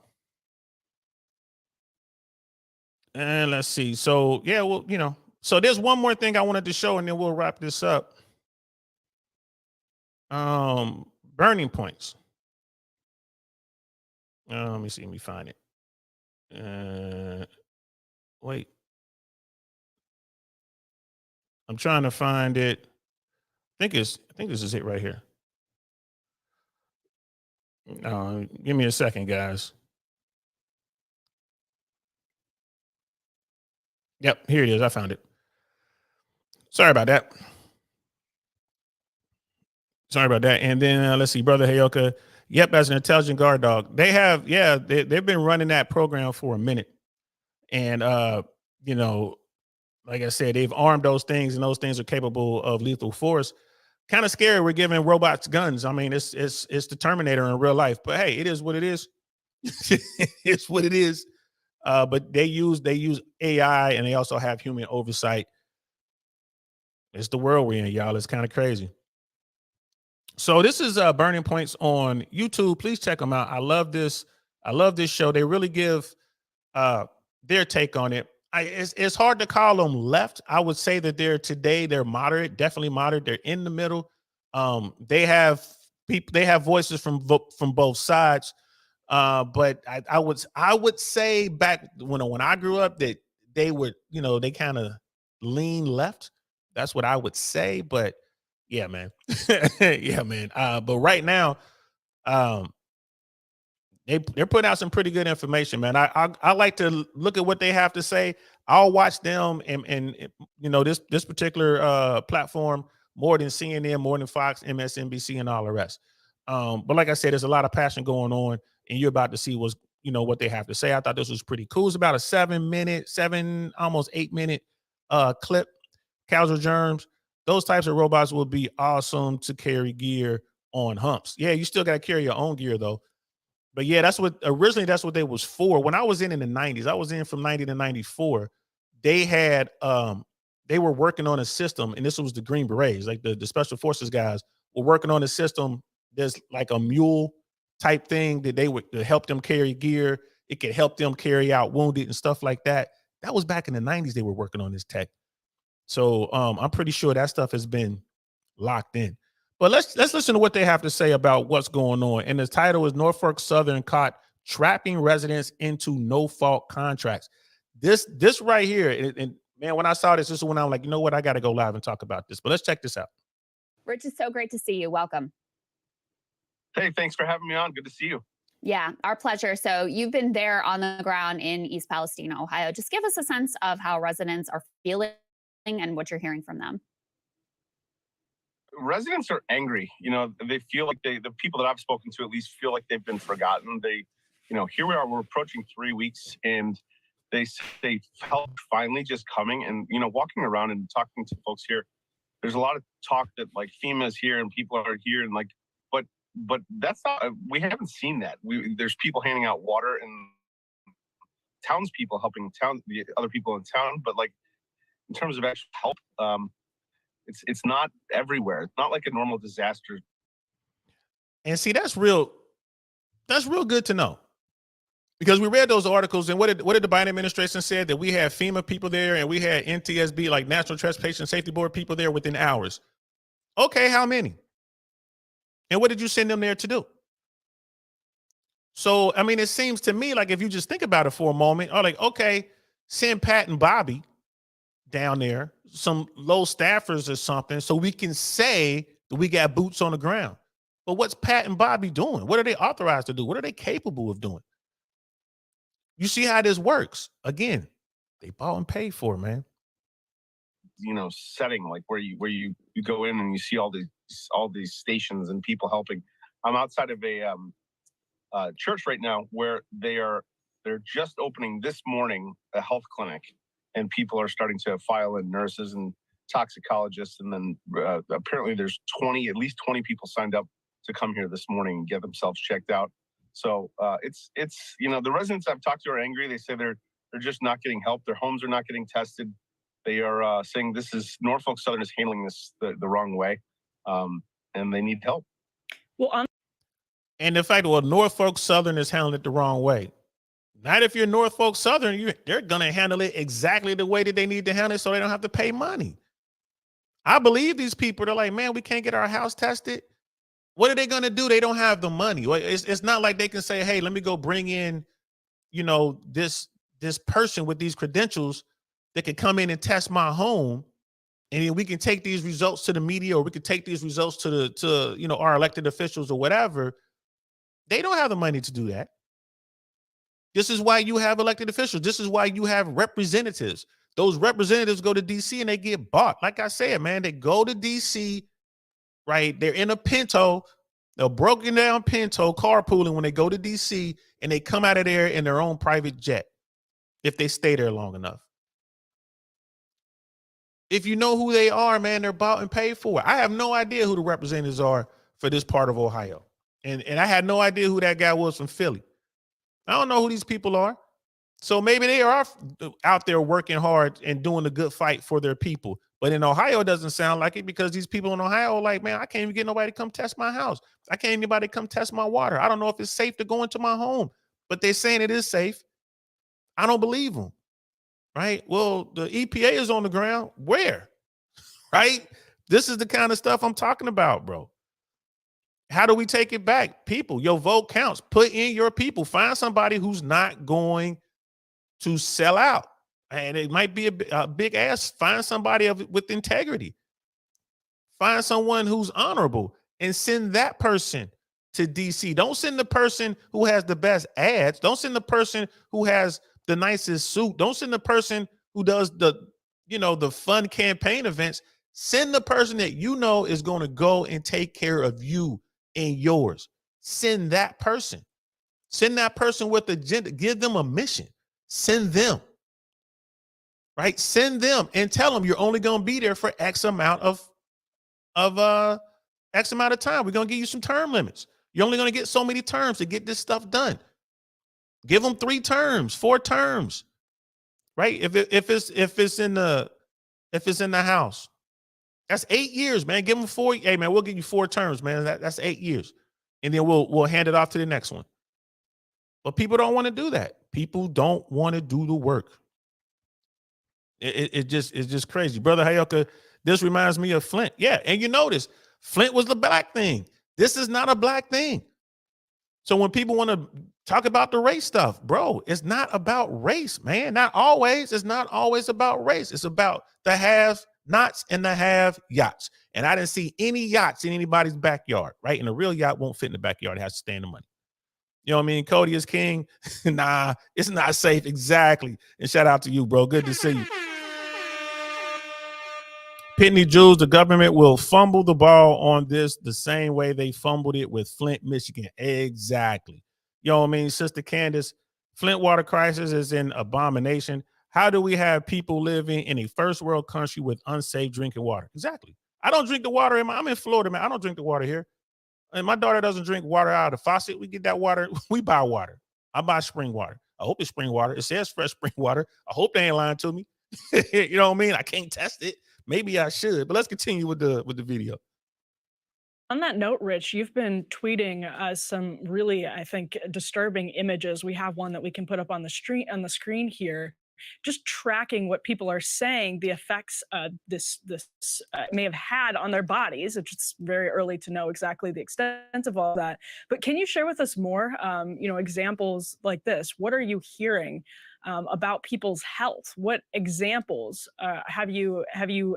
And let's see. So yeah, well, so there's one more thing I wanted to show, and then we'll wrap this up. Burning points. Let me see. Let me find it. Wait. I'm trying to find it. I think this is it right here. Give me a second, guys. Yep, here it is. I found it. Sorry about that. Sorry about that. And then let's see, brother Hayoka. Yep, as an intelligent guard dog, they've been running that program for a minute, and you know, like I said, they've armed those things, and those things are capable of lethal force. Kind of scary. We're giving robots guns. I mean, it's the Terminator in real life, but hey, it is what it is. It's what it is. But they use AI, and they also have human oversight. It's the world we're in, y'all. It's kind of crazy. So this is Burning Points on YouTube. Please check them out. I love this. I love this show. They really give uh, their take on it. It's hard to call them left. I would say that they're moderate, definitely moderate. They're in the middle. They have people. They have voices from both sides. But I would say back when I grew up that they would they kind of lean left. That's what I would say. But yeah, man. Yeah, man. But right now, um, they're putting out some pretty good information, man. I like to look at what they have to say. I'll watch them and this particular platform more than CNN, more than Fox, MSNBC, and all the rest. But like I said, there's a lot of passion going on, and you're about to see what they have to say. I thought this was pretty cool. It's about a 7 almost 8 minute clip. Casual Germs. Those types of robots will be awesome to carry gear on humps. Yeah, you still got to carry your own gear though. But yeah, that's what they was for. When I was in the 90s, I was in from 90 to 94. They had they were working on a system, and this was the Green Berets, like the special forces guys were working on a system. There's like a mule type thing that they would to help them carry gear. It could help them carry out wounded and stuff like that. That was back in the 90s. They were working on this tech. So I'm pretty sure that stuff has been locked in. But let's listen to what they have to say about what's going on. And the title is Norfolk Southern caught trapping residents into no-fault contracts. This right here, and man, when I saw this is when I'm like, you know what, I got to go live and talk about this. But let's check this out. Rich, it's so great to see you. Welcome. Hey, thanks for having me on. Good to see you. Yeah, our pleasure. So you've been there on the ground in East Palestine, Ohio. Just give us a sense of how residents are feeling and what you're hearing from them. Residents are angry. They feel like the people that I've spoken to at least feel like they've been forgotten. Here we are, we're approaching 3 weeks, and they help finally just coming and, walking around and talking to folks here. There's a lot of talk that like FEMA is here and people are here and like, but that's not, we haven't seen that. There's people handing out water and townspeople helping the other people in town, but like in terms of actual help, it's not everywhere. It's not like a normal disaster. And see, that's real. That's real good to know. Because we read those articles, and what did the Biden administration said? That we had FEMA people there and we had NTSB, like National Transportation Safety Board people there within hours. Okay, how many? And what did you send them there to do? So, I mean, it seems to me like if you just think about it for a moment, or like, okay, send Pat and Bobby down there, some low staffers or something, so we can say that we got boots on the ground. But what's Pat and Bobby doing? What are they authorized to do? What are they capable of doing? You see how this works. Again, they bought and paid for, man. Setting like where you go in and you see all these stations and people helping. I'm outside of a church right now where they're just opening this morning a health clinic, and people are starting to file in, nurses and toxicologists, and then apparently there's at least 20 people signed up to come here this morning and get themselves checked out. So it's the residents I've talked to are angry. They say they're just not getting help. Their homes are not getting tested. They are saying Norfolk Southern is handling this the wrong way, and they need help. Well, and the fact that Norfolk Southern is handling it the wrong way. Not if you're Norfolk Southern, they're going to handle it exactly the way that they need to handle it, so they don't have to pay money. I believe these people. They're like, man, we can't get our house tested. What are they going to do? They don't have the money. It's not like they can say, hey, let me go bring in, this person with these credentials that can come in and test my home, and then we can take these results to the media, or we can take these results to our elected officials or whatever. They don't have the money to do that. This is why you have elected officials. This is why you have representatives. Those representatives go to DC and they get bought. Like I said, man, they go to DC, right? They're in a Pinto, a broken down Pinto, carpooling when they go to DC, and they come out of there in their own private jet if they stay there long enough. If you know who they are, man, they're bought and paid for. I have no idea who the representatives are for this part of Ohio. And I had no idea who that guy was from Philly. I don't know who these people are. So maybe they are out there working hard and doing a good fight for their people. But in Ohio, it doesn't sound like it, because these people in Ohio are like, man, I can't even get nobody to come test my house. I can't anybody come test my water. I don't know if it's safe to go into my home, but they're saying it is safe. I don't believe them. Right? Well, the EPA is on the ground. Where? Right? This is the kind of stuff I'm talking about, bro. How do we take it back? People, your vote counts. Put in your people. Find somebody who's not going to sell out. And it might be a big ass. Find somebody with integrity. Find someone who's honorable and send that person to DC. Don't send the person who has the best ads. Don't send the person who has the nicest suit. Don't send the person who does the fun campaign events. Send the person that is going to go and take care of you and yours. Send that person. Send that person with agenda. Give them a mission. Send them. Right? Send them and tell them you're only going to be there for X amount of time. We're going to give you some term limits. You're only going to get so many terms to get this stuff done. Give them 3 terms, 4 terms, right? If it's in the House, that's 8 years, man. Give them 4. Hey, man, we'll give you 4 terms, man. That's 8 years, and then we'll hand it off to the next one. But people don't want to do that. People don't want to do the work. It's just crazy, brother Hayoka. This reminds me of Flint. Yeah, and you notice Flint was the black thing. This is not a black thing. So when people want to talk about the race stuff, bro, it's not about race, man. Not always. It's not always about race. It's about the have-nots and the have-yachts. And I didn't see any yachts in anybody's backyard, right? And a real yacht won't fit in the backyard. It has to stay in the money. You know what I mean? Cody is king. Nah, it's not safe. Exactly. And shout out to you, bro. Good to see you. Pitney Jules, the government will fumble the ball on this the same way they fumbled it with Flint, Michigan. Exactly. You know what I mean? Sister Candace, Flint water crisis is an abomination. How do we have people living in a first world country with unsafe drinking water? Exactly. I don't drink the water. I'm in Florida, man. I don't drink the water here. And my daughter doesn't drink water out of the faucet. We get that water. We buy water. I buy spring water. I hope it's spring water. It says fresh spring water. I hope they ain't lying to me. You know what I mean? I can't test it. Maybe I should, but let's continue with the video. On that note, Rich, you've been tweeting some really, I think, disturbing images. We have one that we can put up on the screen here, just tracking what people are saying, the effects this may have had on their bodies. It's very early to know exactly the extent of all that. But can you share with us more, examples like this? What are you hearing about people's health? What examples have you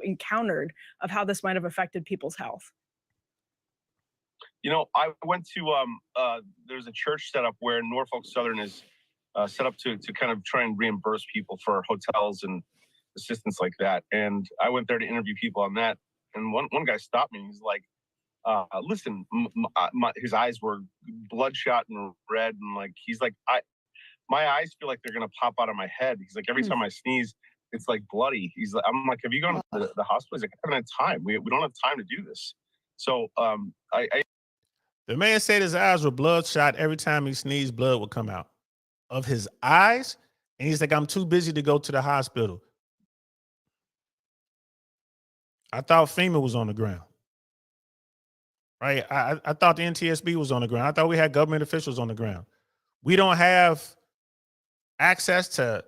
encountered of how this might have affected people's health? You know, I went to there's a church set up where Norfolk Southern is set up to kind of try and reimburse people for hotels and assistance like that. And I went there to interview people on that. And one guy stopped me. He's like, "Listen, his eyes were bloodshot and red, and like he's like, my eyes feel like they're gonna pop out of my head." He's like, "Every Mm. time I sneeze, it's like bloody." He's like, "I'm like, have you gone to the hospital?" He's like, "I haven't had time. We don't have time to do this." So I The man said his eyes were bloodshot. Every time he sneezed, blood would come out of his eyes. And he's like, I'm too busy to go to the hospital. I thought FEMA was on the ground, right? I thought the NTSB was on the ground. I thought we had government officials on the ground. We don't have access to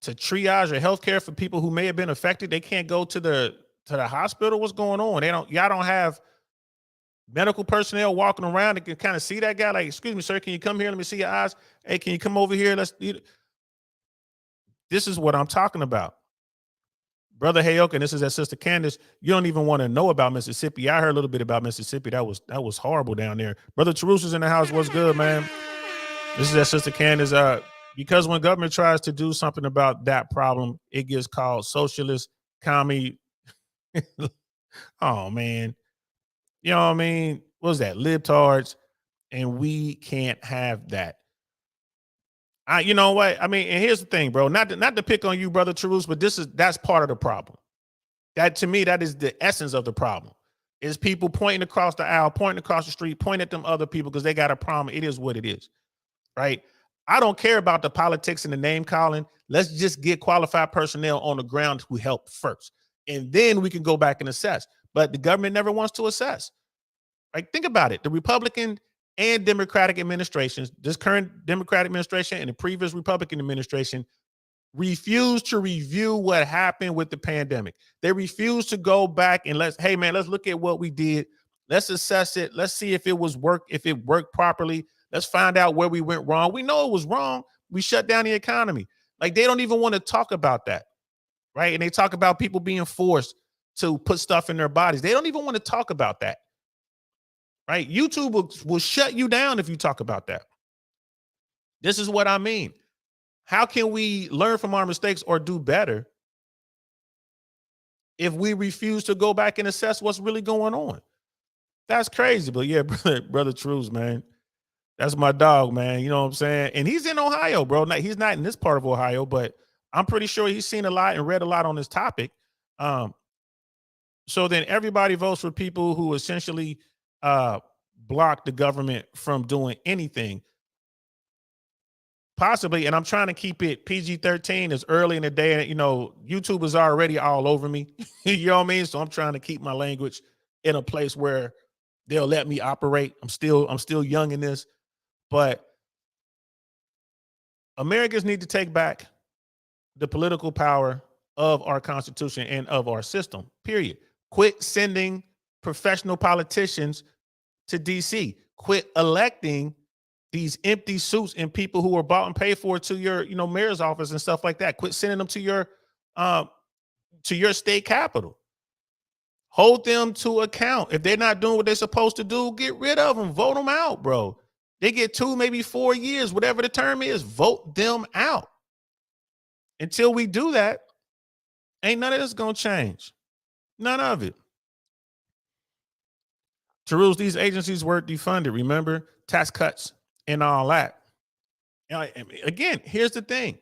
triage or healthcare for people who may have been affected. They can't go to the hospital. What's going on? Y'all don't have medical personnel walking around that can kind of see that guy. Like, excuse me, sir, can you come here? Let me see your eyes. Hey, can you come over here? This is what I'm talking about. Brother Hayoka, and this is that Sister Candace. You don't even want to know about Mississippi. I heard a little bit about Mississippi. That was horrible down there. Brother Terusa's in the house. What's good, man? This is that Sister Candace. Because when government tries to do something about that problem, it gets called socialist, commie. Oh man. You know what I mean? What was that? Libtards. And we can't have that. You know what? I mean, and here's the thing, bro. Not to pick on you, Brother Charus, but that's part of the problem. That to me, that is the essence of the problem. Is people pointing across the aisle, pointing across the street, pointing at them other people because they got a problem. It is what it is. Right? I don't care about the politics and the name calling. Let's just get qualified personnel on the ground who help first. And then we can go back and assess. But the government never wants to assess. Right? Think about it. The Republican and Democratic administrations, this current Democratic administration and the previous Republican administration, refused to review what happened with the pandemic. They refused to go back and let's look at what we did. Let's assess it. Let's see if it worked properly. Let's find out where we went wrong. We know it was wrong. We shut down the economy. Like, they don't even want to talk about that. Right? And they talk about people being forced to put stuff in their bodies. They don't even want to talk about that. Right? YouTube will shut you down if you talk about that. This is what I mean. How can we learn from our mistakes or do better if we refuse to go back and assess what's really going on? That's crazy. But yeah, brother Trues, man, that's my dog, man. You know what I'm saying? And he's in Ohio, bro. He's not in this part of Ohio, but I'm pretty sure he's seen a lot and read a lot on this topic. So then everybody votes for people who essentially block the government from doing anything. Possibly, and I'm trying to keep it PG-13 as early in the day. You know, YouTube is already all over me. You know what I mean? So I'm trying to keep my language in a place where they'll let me operate. I'm still young in this, but Americans need to take back the political power of our Constitution and of our system, period. Quit sending professional politicians to DC. Quit electing these empty suits and people who are bought and paid for to your, mayor's office and stuff like that. Quit sending them to your state capital. Hold them to account. If they're not doing what they're supposed to do, get rid of them. Vote them out, bro. They get 2, maybe 4 years, whatever the term is. Vote them out. Until we do that, ain't none of this gonna change. None of it. Charus, these agencies were defunded. Remember, tax cuts and all that. Again, here's the thing.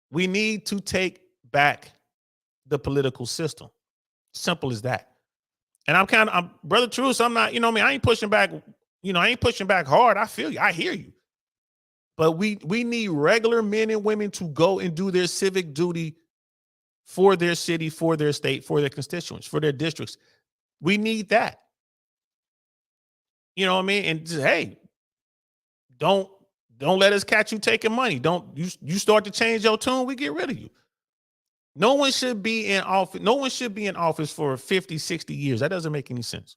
We need to take back the political system. Simple as that. And I'm Brother Charus, I'm not, I ain't pushing back, I ain't pushing back hard. I feel you. I hear you. But we need regular men and women to go and do their civic duty for their city, for their state, for their constituents, for their districts. We need that. You know what I mean? And just, hey, don't let us catch you taking money. Don't you start to change your tune, we get rid of you. No one should be in office. No one should be in office for 50, 60 years. That doesn't make any sense.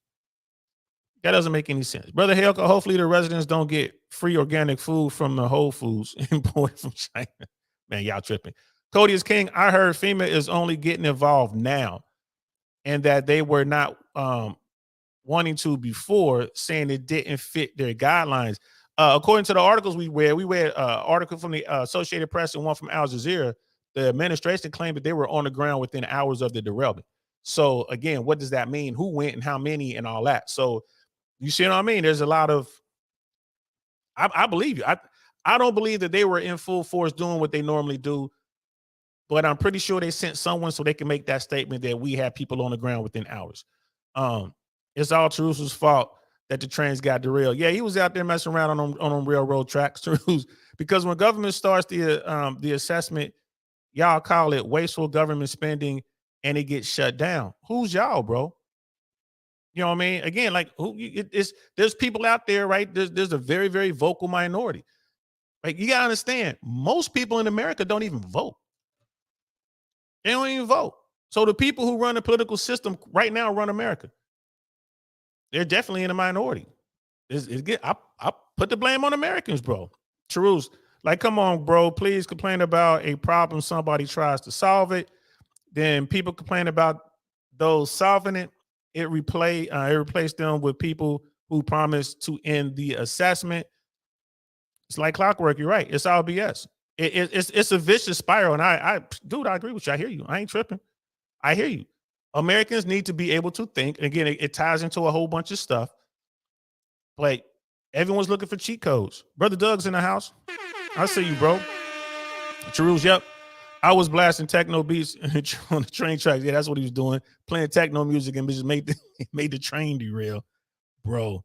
That doesn't make any sense. Brother Helka, hopefully the residents don't get free organic food from the Whole Foods imported from China. Man, y'all tripping. Cody is king. I heard FEMA is only getting involved now and that they were not wanting to before, saying it didn't fit their guidelines. According to the articles we read an article from the Associated Press and one from Al Jazeera. The administration claimed that they were on the ground within hours of the derailment. So again, what does that mean? Who went and how many and all that? So you see what I mean? There's a lot of, I believe you. I don't believe that they were in full force doing what they normally do, but I'm pretty sure they sent someone so they can make that statement that we had people on the ground within hours. It's all Terusa's fault that the trains got derailed. Yeah, he was out there messing around on them railroad tracks, because when government starts the assessment, y'all call it wasteful government spending, and it gets shut down. Who's y'all, bro? You know what I mean? Again, like there's people out there, right? There's a very, very vocal minority. Like, you gotta understand, most people in America don't even vote. They don't even vote. So the people who run the political system right now run America. They're definitely in a minority. I put the blame on Americans, bro. Charus, like, come on, bro. Please complain about a problem. Somebody tries to solve it. Then people complain about those solving it. It replaced them with people who promised to end the assessment. It's like clockwork. You're right. It's all BS. It's a vicious spiral. And I agree with you. I hear you. I ain't tripping. I hear you. Americans need to be able to think. Again, it ties into a whole bunch of stuff. Like, everyone's looking for cheat codes. Brother Doug's in the house. I see you, bro. Charus, yep. I was blasting techno beats on the train tracks. Yeah, that's what he was doing. Playing techno music and just made the train derail. Bro,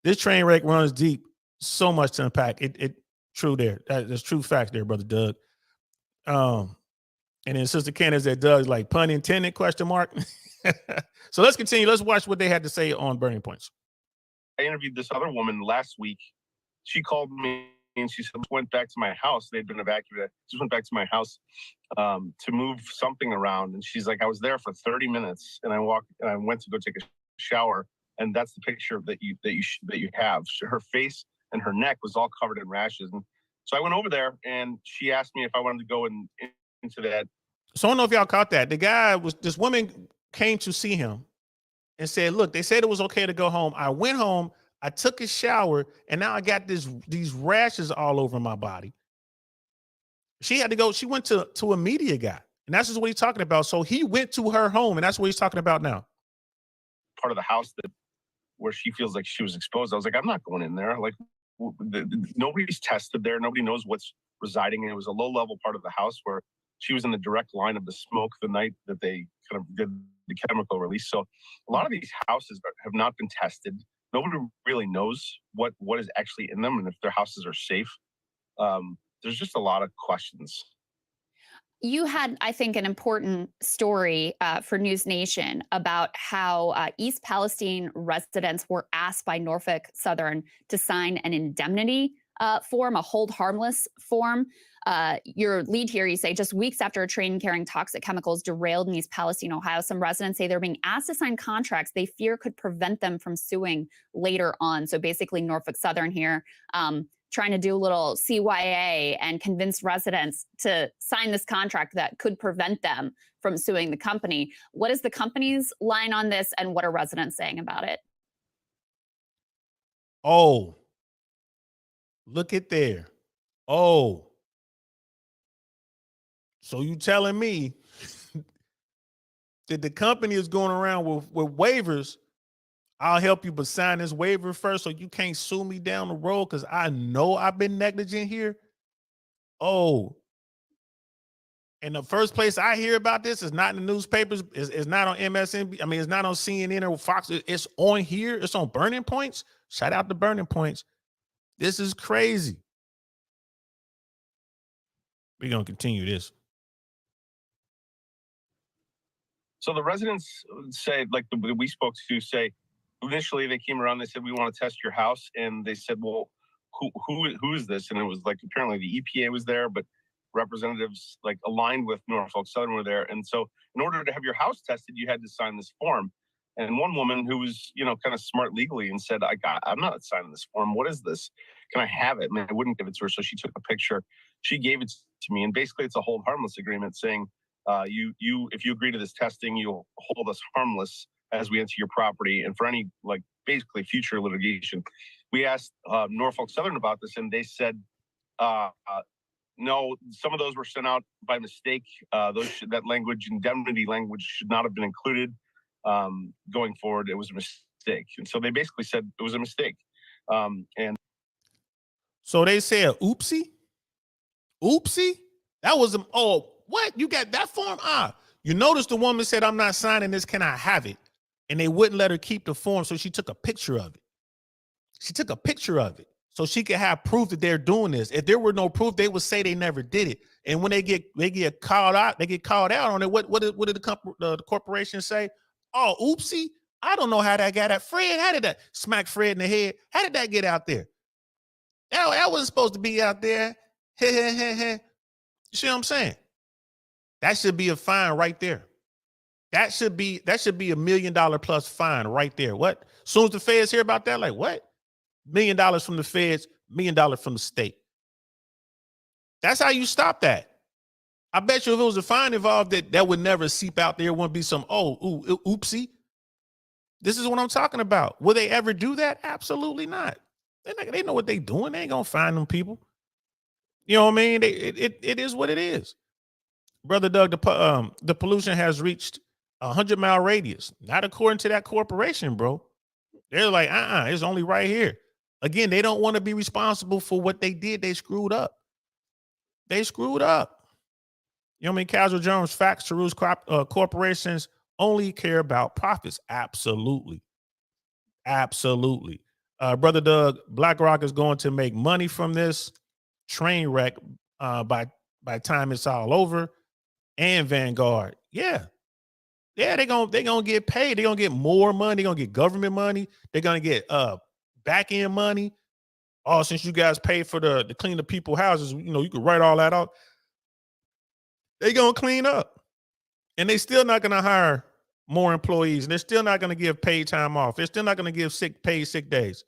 this train wreck runs deep. So much to unpack. It true there. There's true facts there, Brother Doug. And then Sister Candace that Doug's like, pun intended, question mark. So let's continue. Let's watch what they had to say on Burning Points. I interviewed this other woman last week. She called me and she said, went back to my house. They'd been evacuated. Just went back to my house to move something around. And she's like, I was there for 30 minutes and I went to go take a shower. And that's the picture that you have. Her face and her neck was all covered in rashes. And so I went over there and she asked me if I wanted to go into that. So I don't know if y'all caught that. This woman came to see him and said, look, they said it was okay to go home. I went home, I took a shower, and now I got these rashes all over my body. She had to go, she went to a media guy. And that's just what he's talking about. So he went to her home, and that's what he's talking about now. Part of the house where she feels like she was exposed. I was like, I'm not going in there. Like, nobody's tested there. Nobody knows what's residing in. It was a low-level part of the house where she was in the direct line of the smoke the night that they kind of did the chemical release. So a lot of these houses have not been tested. Nobody really knows what is actually in them and if their houses are safe. There's just a lot of questions. You had, I think, an important story for News Nation about how East Palestine residents were asked by Norfolk Southern to sign an indemnity form, a hold harmless form. Your lead here, you say, just weeks after a train carrying toxic chemicals derailed in East Palestine, Ohio, some residents say they're being asked to sign contracts they fear could prevent them from suing later on. So basically, Norfolk Southern here trying to do a little CYA and convince residents to sign this contract that could prevent them from suing the company. What is the company's line on this, and what are residents saying about it? Oh, look at there. Oh. So you telling me that the company is going around with waivers? I'll help you, but sign this waiver first so you can't sue me down the road because I know I've been negligent here. Oh. And the first place I hear about this is not in the newspapers. It's not on MSNBC. I mean, it's not on CNN or Fox. It's on here. It's on Burning Points. Shout out to Burning Points. This is crazy. We're going to continue this. So the residents say, like we spoke to, say, initially they came around, they said, we want to test your house. And they said, well, who is this? And it was like, apparently the EPA was there, but representatives like aligned with Norfolk Southern were there. And so in order to have your house tested, you had to sign this form. And one woman who was, kind of smart legally and said, I'm not signing this form. What is this? Can I have it? And I wouldn't give it to her. So she took a picture. She gave it to me. And basically it's a hold harmless agreement saying, if you agree to this testing, you'll hold us harmless as we enter your property. And for any, basically future litigation. We asked Norfolk Southern about this, and they said, no, some of those were sent out by mistake. That language, indemnity language, should not have been included. Going forward, it was a mistake. And so they basically said it was a mistake. And So they said, oopsie? Oopsie? That was what? You got that form? You notice the woman said, I'm not signing this. Can I have it? And they wouldn't let her keep the form. So she took a picture of it. She took a picture of it so she could have proof that they're doing this. If there were no proof, they would say they never did it. And when they get called out, on it. What did the corporation say? Oh, oopsie. I don't know how that got out. Fred, how did that smack Fred in the head? How did that get out there? That wasn't supposed to be out there. You see what I'm saying? That should be a fine right there. That should be $1 million plus fine right there. What? As soon as the feds hear about that, like what? $1 million from the feds, $1 million from the state. That's how you stop that. I bet you if it was a fine involved, that would never seep out there. It wouldn't be some, oopsie. This is what I'm talking about. Will they ever do that? Absolutely not. They know what they're doing. They ain't gonna find them people. You know what I mean? It is what it is. Brother Doug, the pollution has reached 100-mile radius. Not according to that corporation, bro. They're like, it's only right here. Again, they don't want to be responsible for what they did. They screwed up. You know what I mean? Casual Jones, facts to rules, corporations only care about profits. Absolutely. Brother Doug, BlackRock is going to make money from this train wreck by time it's all over. And Vanguard. Yeah, they're gonna get paid. They're gonna get more money. They're gonna get government money. They're gonna get back end money. Oh, since you guys pay for the clean the people houses, you could write all that out. They're gonna clean up, and they still not gonna hire more employees. And they're still not gonna give paid time off. They're still not gonna give paid sick days.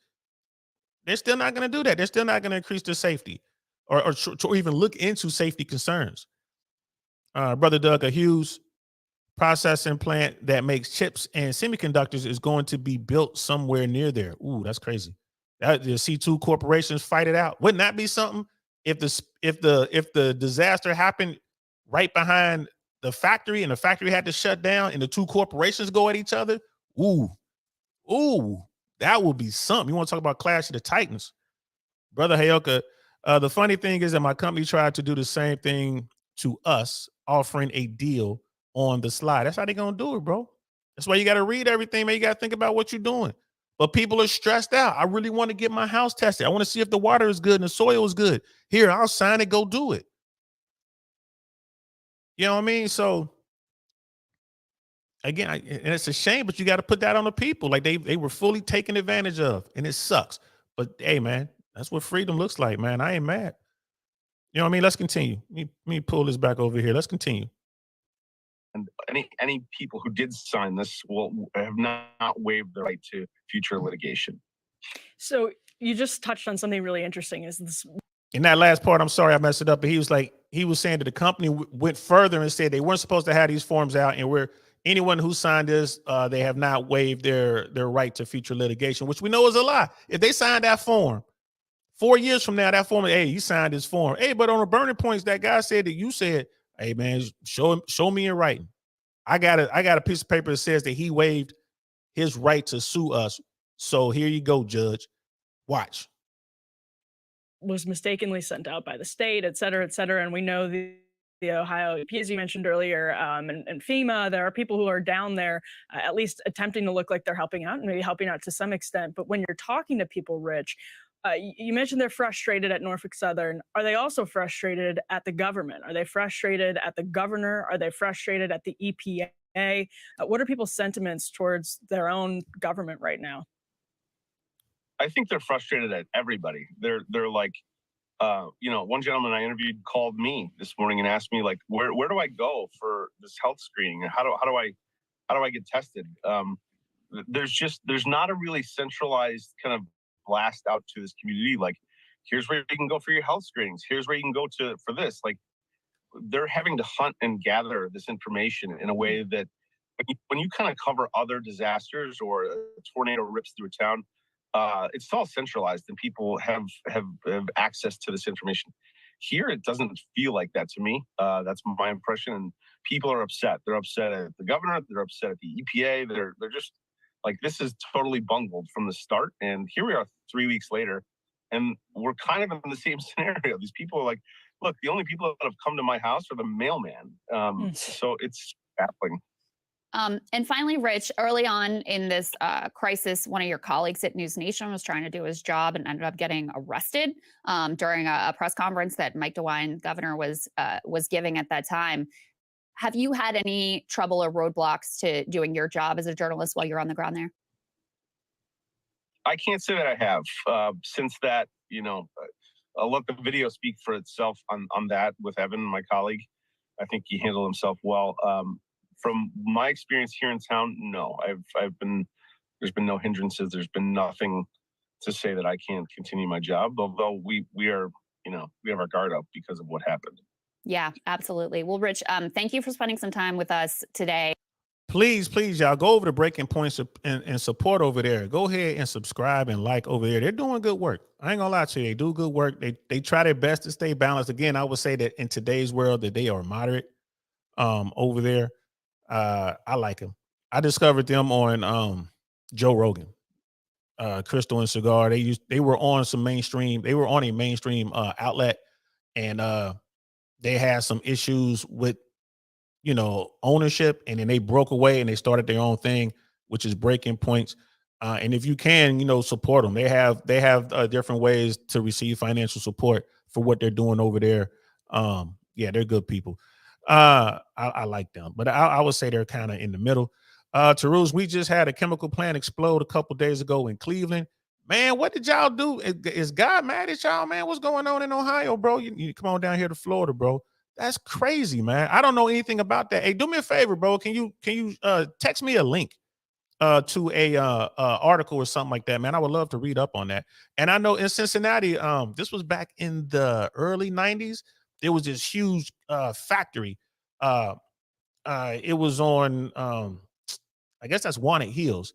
They're still not gonna do that. They're still not gonna increase their safety or even look into safety concerns. Brother Doug, a huge processing plant that makes chips and semiconductors is going to be built somewhere near there. Ooh, that's crazy. The C2 corporations fight it out. Wouldn't that be something if the disaster happened right behind the factory and the factory had to shut down and the two corporations go at each other? Ooh, that would be something. You want to talk about Clash of the Titans? Brother Hayoka, the funny thing is that my company tried to do the same thing to us, offering a deal on the slide. That's how they're gonna do it, bro. That's why you got to read everything, man. You got to think about what you're doing. But people are stressed out. I really want to get my house tested. I want to see if the water is good and the soil is good. Here, I'll sign it. Go do it. You know what I mean? So again, and it's a shame, but you got to put that on the people. Like they were fully taken advantage of, and it sucks. But hey, man, that's what freedom looks like, man. I ain't mad. You know what I mean? Let's continue. Let me pull this back over here. Let's continue. And any people who did sign this will have not waived the right to future litigation. So you just touched on something really interesting. Is this in that last part? I'm sorry I messed it up, but he was saying that the company went further and said they weren't supposed to have these forms out, and anyone who signed this, they have not waived their right to future litigation, which we know is a lie. If they signed that form 4 years from now, that form, hey, you signed this form. Hey, but on the burning points, that guy said that you said, hey man, show me in writing. I got a piece of paper that says that he waived his right to sue us. So here you go, judge. Watch. was mistakenly sent out by the state, et cetera, and we know the Ohio EPA, as you mentioned earlier, and FEMA. There are people who are down there at least attempting to look like they're helping out, and maybe helping out to some extent. But when you're talking to people, Rich, you mentioned they're frustrated at Norfolk Southern. Are they also frustrated at the government? Are they frustrated at the governor? Are they frustrated at the EPA? What are people's sentiments towards their own government right now? I think they're frustrated at everybody. They're like, one gentleman I interviewed called me this morning and asked me like, where do I go for this health screening? How do I get tested? There's not a really centralized kind of blast out to this community. Like, here's where you can go for your health screenings. Here's where you can go for this. Like, they're having to hunt and gather this information in a way that when you kind of cover other disasters or a tornado rips through a town, it's all centralized and people have access to this information. Here, it doesn't feel like that to me. That's my impression. And people are upset. They're upset at the governor. They're upset at the EPA. They're just like, this is totally bungled from the start. And here we are 3 weeks later, and we're kind of in the same scenario. These people are like, look, the only people that have come to my house are the mailman. So it's baffling. And finally, Rich, early on in this crisis, one of your colleagues at News Nation was trying to do his job and ended up getting arrested during a press conference that Mike DeWine, governor, was giving at that time. Have you had any trouble or roadblocks to doing your job as a journalist while you're on the ground there? I can't say that I have. Since that, I'll let the video speak for itself on that with Evan, my colleague. I think he handled himself well. From my experience here in town, no, there's been no hindrances. There's been nothing to say that I can't continue my job, although we are, we have our guard up because of what happened. Yeah, absolutely. Well, Rich, thank you for spending some time with us today. Please, y'all go over to Breaking Points and support over there. Go ahead and subscribe and like over there. They're doing good work. I ain't gonna lie to you. They do good work. They try their best to stay balanced. Again, I would say that in today's world that they are moderate over there. I like them. I discovered them on Joe Rogan, Crystal and Cigar. They were on some mainstream. They were on a mainstream outlet, and they had some issues with ownership, and then they broke away and they started their own thing, which is Breaking Points. And if you can, support them. They have different ways to receive financial support for what they're doing over there. Yeah, they're good people. I like them, but I would say they're kind of in the middle. Taruz, we just had a chemical plant explode a couple days ago in Cleveland. Man, what did y'all do? Is God mad at y'all, man? What's going on in Ohio, bro? You come on down here to Florida, bro. That's crazy, man. I don't know anything about that. Hey, do me a favor, bro. Can you text me a link to a article or something like that, man? I would love to read up on that. And I know in Cincinnati, this was back in the early 90s. There was this huge factory. It was on, I guess that's Wanted Hills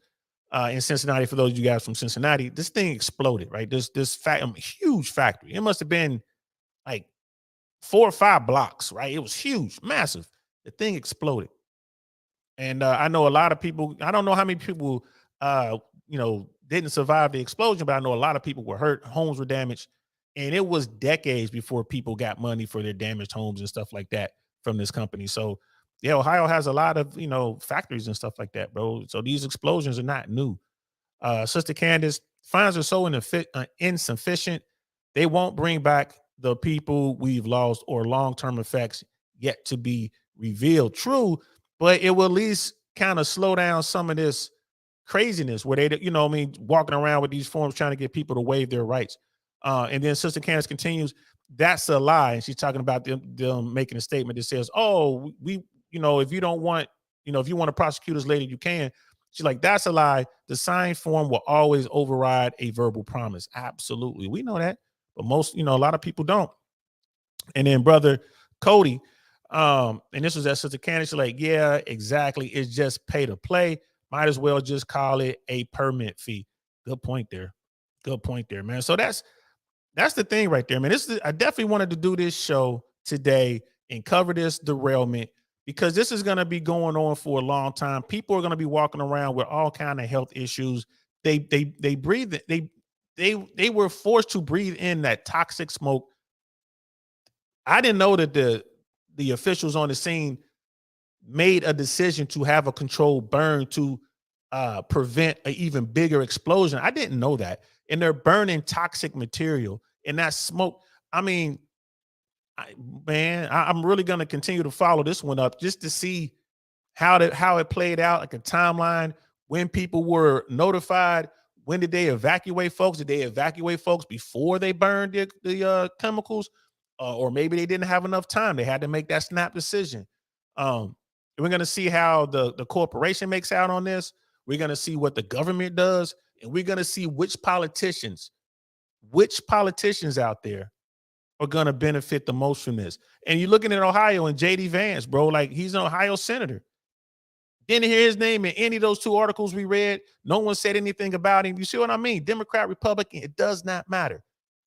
in Cincinnati. For those of you guys from Cincinnati, this thing exploded, right? This huge factory. It must have been like 4 or 5 blocks, right? It was huge, massive. The thing exploded. And I know a lot of people, I don't know how many people, didn't survive the explosion, but I know a lot of people were hurt. Homes were damaged. And it was decades before people got money for their damaged homes and stuff like that from this company. So, yeah, Ohio has a lot of, factories and stuff like that, bro. So these explosions are not new. Sister Candace, funds are so insufficient. They won't bring back the people we've lost or long-term effects yet to be revealed. True, but it will at least kind of slow down some of this craziness where they, walking around with these forms trying to get people to waive their rights. And then Sister Candace continues, that's a lie. And she's talking about them making a statement that says, oh, we, if you don't want, if you want to prosecute us later, you can. She's like, that's a lie. The signed form will always override a verbal promise. Absolutely. We know that. But most, a lot of people don't. And then Brother Cody, and this was at Sister Candace, like, yeah, exactly. It's just pay to play. Might as well just call it a permit fee. Good point there. Good point there, man. So that's the thing right there, man. I definitely wanted to do this show today and cover this derailment because this is going to be going on for a long time. People are going to be walking around with all kind of health issues. They breathe. They were forced to breathe in that toxic smoke. I didn't know that the officials on the scene made a decision to have a controlled burn to prevent an even bigger explosion. I didn't know that. And they're burning toxic material and that smoke. I mean, I'm really going to continue to follow this one up just to see how it played out, like a timeline, when people were notified, when did they evacuate folks? Did they evacuate folks before they burned the chemicals? Or maybe they didn't have enough time. They had to make that snap decision. We're going to see how the corporation makes out on this. We're going to see what the government does. And we're going to see which politicians out there are going to benefit the most from this. And you're looking at Ohio and J.D. Vance, bro, like he's an Ohio senator. Didn't hear his name in any of those 2 articles we read. No one said anything about him. You see what I mean? Democrat, Republican, it does not matter.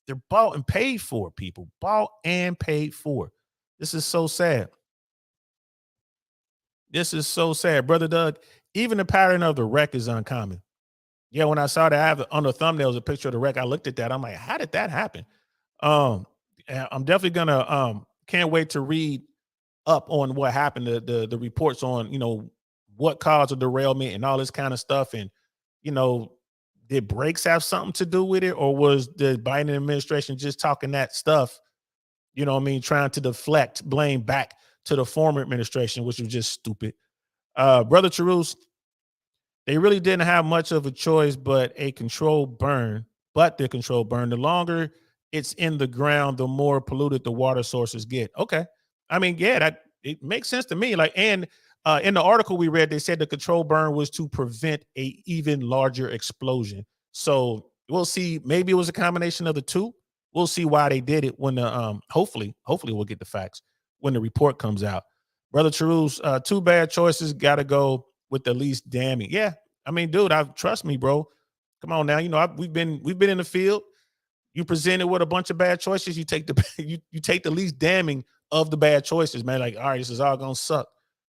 They're bought and paid for, people. Bought and paid for. This is so sad. This is so sad. Brother Doug, even the pattern of the wreck is uncommon. Yeah, when I saw that, I have on the thumbnails a picture of the wreck. I looked at that. I'm like, how did that happen? I'm definitely gonna can't wait to read up on what happened, the reports on, what caused a derailment and all this kind of stuff. And, did brakes have something to do with it, or was the Biden administration just talking that stuff, trying to deflect blame back to the former administration, which was just stupid. Brother Charus, they really didn't have much of a choice but a controlled burn. But the controlled burn, the longer it's in the ground, the more polluted the water sources get. Okay. I mean, yeah, it makes sense to me. In the article we read, they said the controlled burn was to prevent a even larger explosion. So we'll see. Maybe it was a combination of the two. We'll see why they did it when the hopefully we'll get the facts when the report comes out. Brother Charus, 2 bad choices, gotta go with the least damning. Yeah, I mean, dude, trust me, bro. Come on now. We've been in the field. You presented with a bunch of bad choices. You take the you take the least damning of the bad choices, man. Like, all right, this is all gonna suck,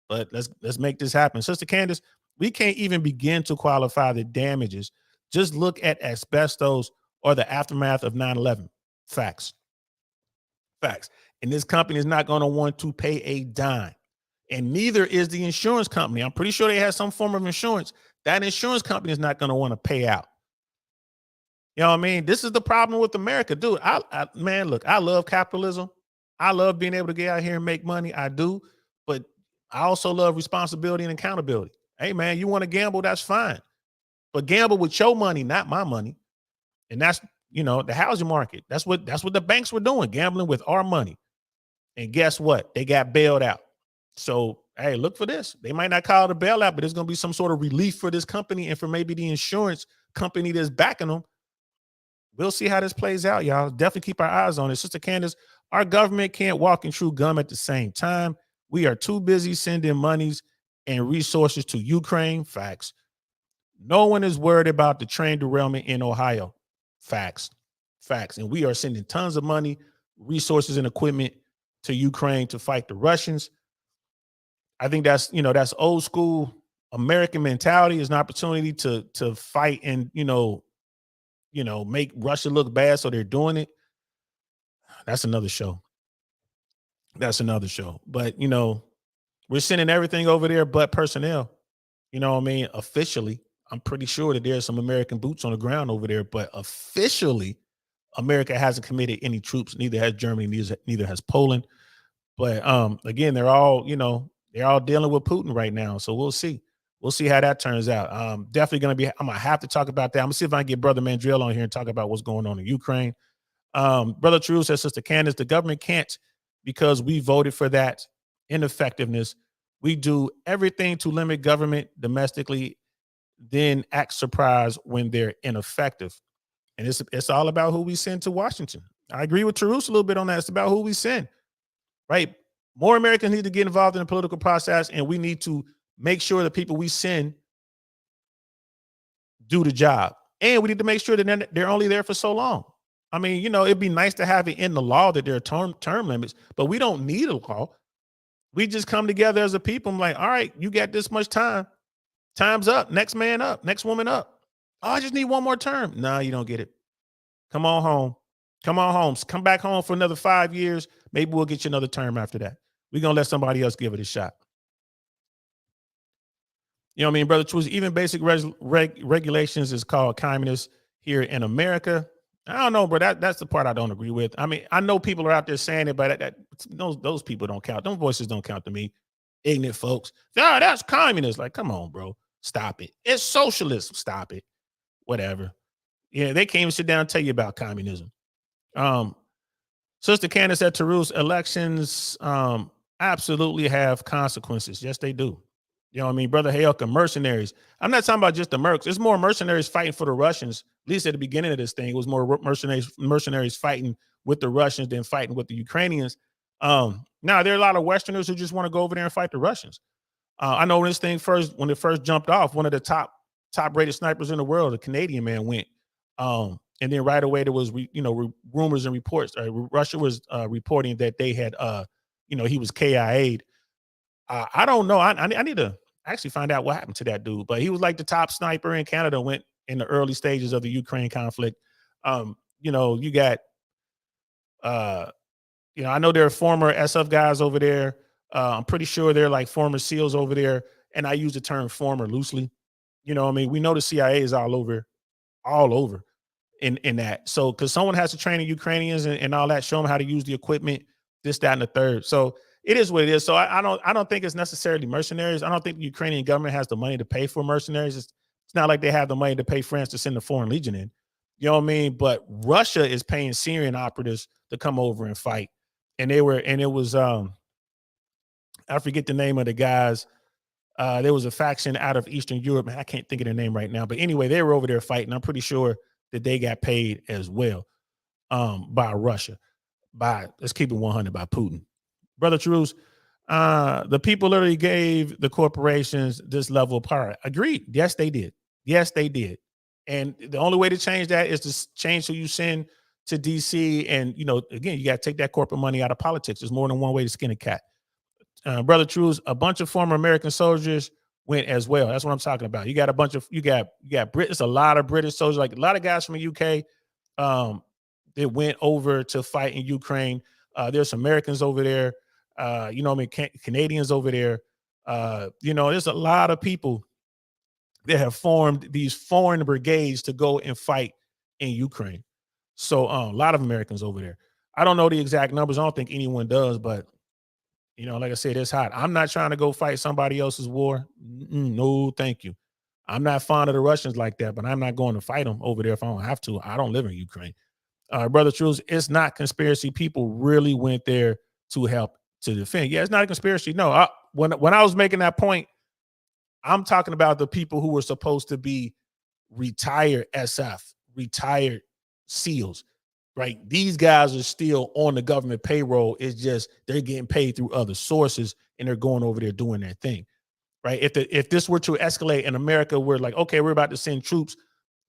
but let's make this happen. Sister Candace, we can't even begin to qualify the damages. Just look at asbestos or the aftermath of 9/11. Facts. And this company is not going to want to pay a dime. And neither is the insurance company. I'm pretty sure they have some form of insurance. That insurance company is not going to want to pay out. You know what I mean? This is the problem with America, dude. Man, look, I love capitalism. I love being able to get out here and make money. I do. But I also love responsibility and accountability. Hey, man, you want to gamble? That's fine. But gamble with your money, not my money. And that's, the housing market. That's what the banks were doing, gambling with our money. And guess what? They got bailed out. So, hey, look for this. They might not call it a bailout, but there's going to be some sort of relief for this company and for maybe the insurance company that's backing them. We'll see how this plays out, y'all. Definitely keep our eyes on it. Sister Candace, our government can't walk and chew gum at the same time. We are too busy sending monies and resources to Ukraine. Facts. No one is worried about the train derailment in Ohio. Facts. And we are sending tons of money, resources, and equipment to Ukraine to fight the Russians. I think that's old school American mentality. Is an opportunity to fight and, make Russia look bad. So they're doing it. That's another show. But, we're sending everything over there but personnel. Officially, I'm pretty sure that there's some American boots on the ground over there, but officially, America hasn't committed any troops. Neither has Germany, neither has Poland. But again, they're all dealing with Putin right now. So we'll see. We'll see how that turns out. Definitely I'm gonna have to talk about that. I'm gonna see if I can get Brother Mandrill on here and talk about what's going on in Ukraine. Brother True says, Sister Candace, the government can't, because we voted for that ineffectiveness. We do everything to limit government domestically, then act surprised when they're ineffective. And it's all about who we send to Washington. I agree with Terus a little bit on that. It's about who we send, right? More Americans need to get involved in the political process, and we need to make sure the people we send do the job. And we need to make sure that they're only there for so long. I mean, it'd be nice to have it in the law that there are term limits, but we don't need a law. We just come together as a people. I'm like, all right, you got this much time. Time's up. Next man up. Next woman up. Oh, I just need one more term. No, you don't get it. Come on home. Come on home. Come back home for another 5 years. Maybe we'll get you another term after that. We're going to let somebody else give it a shot. You know what I mean, Brother Truth? Even basic regulations is called communist here in America. I don't know, bro. That's the part I don't agree with. I mean, I know people are out there saying it, but those people don't count. Those voices don't count to me. ignorant folks. Oh, that's communist. Like, come on, bro. Stop it. It's socialism. Stop it. Whatever. Yeah, they can't even sit down and tell you about communism. Sister Candace said Tarus, elections absolutely have consequences. Yes, they do. You know what I mean? Brother Hayelka, mercenaries. I'm not talking about just the mercs. It's more mercenaries fighting for the Russians. At least at the beginning of this thing, it was more mercenaries fighting with the Russians than fighting with the Ukrainians. Now, there are a lot of Westerners who just want to go over there and fight the Russians. I know when it first jumped off, one of the top rated snipers in the world, a Canadian man, went. And then right away there was rumors and reports. Russia was reporting that they had he was KIA'd. I don't know. I need to actually find out what happened to that dude. But he was like the top sniper in Canada. Went in the early stages of the Ukraine conflict. You got I know there are former SF guys over there. I'm pretty sure they're like former SEALs over there. And I use the term former loosely. You know what I mean? We know the CIA is all over in that. So because someone has to train the Ukrainians and all that, show them how to use the equipment, this, that, and the third. So it is what it is. So I don't think it's necessarily mercenaries. I don't think the Ukrainian government has the money to pay for mercenaries. It's not like they have the money to pay France to send the Foreign Legion in. You know what I mean? But Russia is paying Syrian operatives to come over and fight. And it was I forget the name of the guys. There was a faction out of Eastern Europe. I can't think of their name right now. But anyway, they were over there fighting. I'm pretty sure that they got paid as well by Russia. Let's keep it 100, by Putin. Brother Tarus, the people literally gave the corporations this level of power. Agreed. Yes, they did. Yes, they did. And the only way to change that is to change who you send to DC. And, again, you got to take that corporate money out of politics. There's more than one way to skin a cat. Brother Tarus, a bunch of former American soldiers went as well. That's what I'm talking about. You got a bunch of, you got Brits, a lot of British soldiers, like a lot of guys from the UK that went over to fight in Ukraine. There's some Americans over there. Canadians over there. There's a lot of people that have formed these foreign brigades to go and fight in Ukraine. So a lot of Americans over there. I don't know the exact numbers. I don't think anyone does, but like I said, it's hot. I'm not trying to go fight somebody else's war. No, thank you. I'm not fond of the Russians like that, but I'm not going to fight them over there if I don't have to. I don't live in Ukraine. Brother Truls, it's not conspiracy. People really went there to help to defend. Yeah, it's not a conspiracy. No, when I was making that point, I'm talking about the people who were supposed to be retired SF, retired SEALs, right? These guys are still on the government payroll. It's just they're getting paid through other sources and they're going over there doing their thing, right? If this were to escalate in America, we're like, okay, we're about to send troops.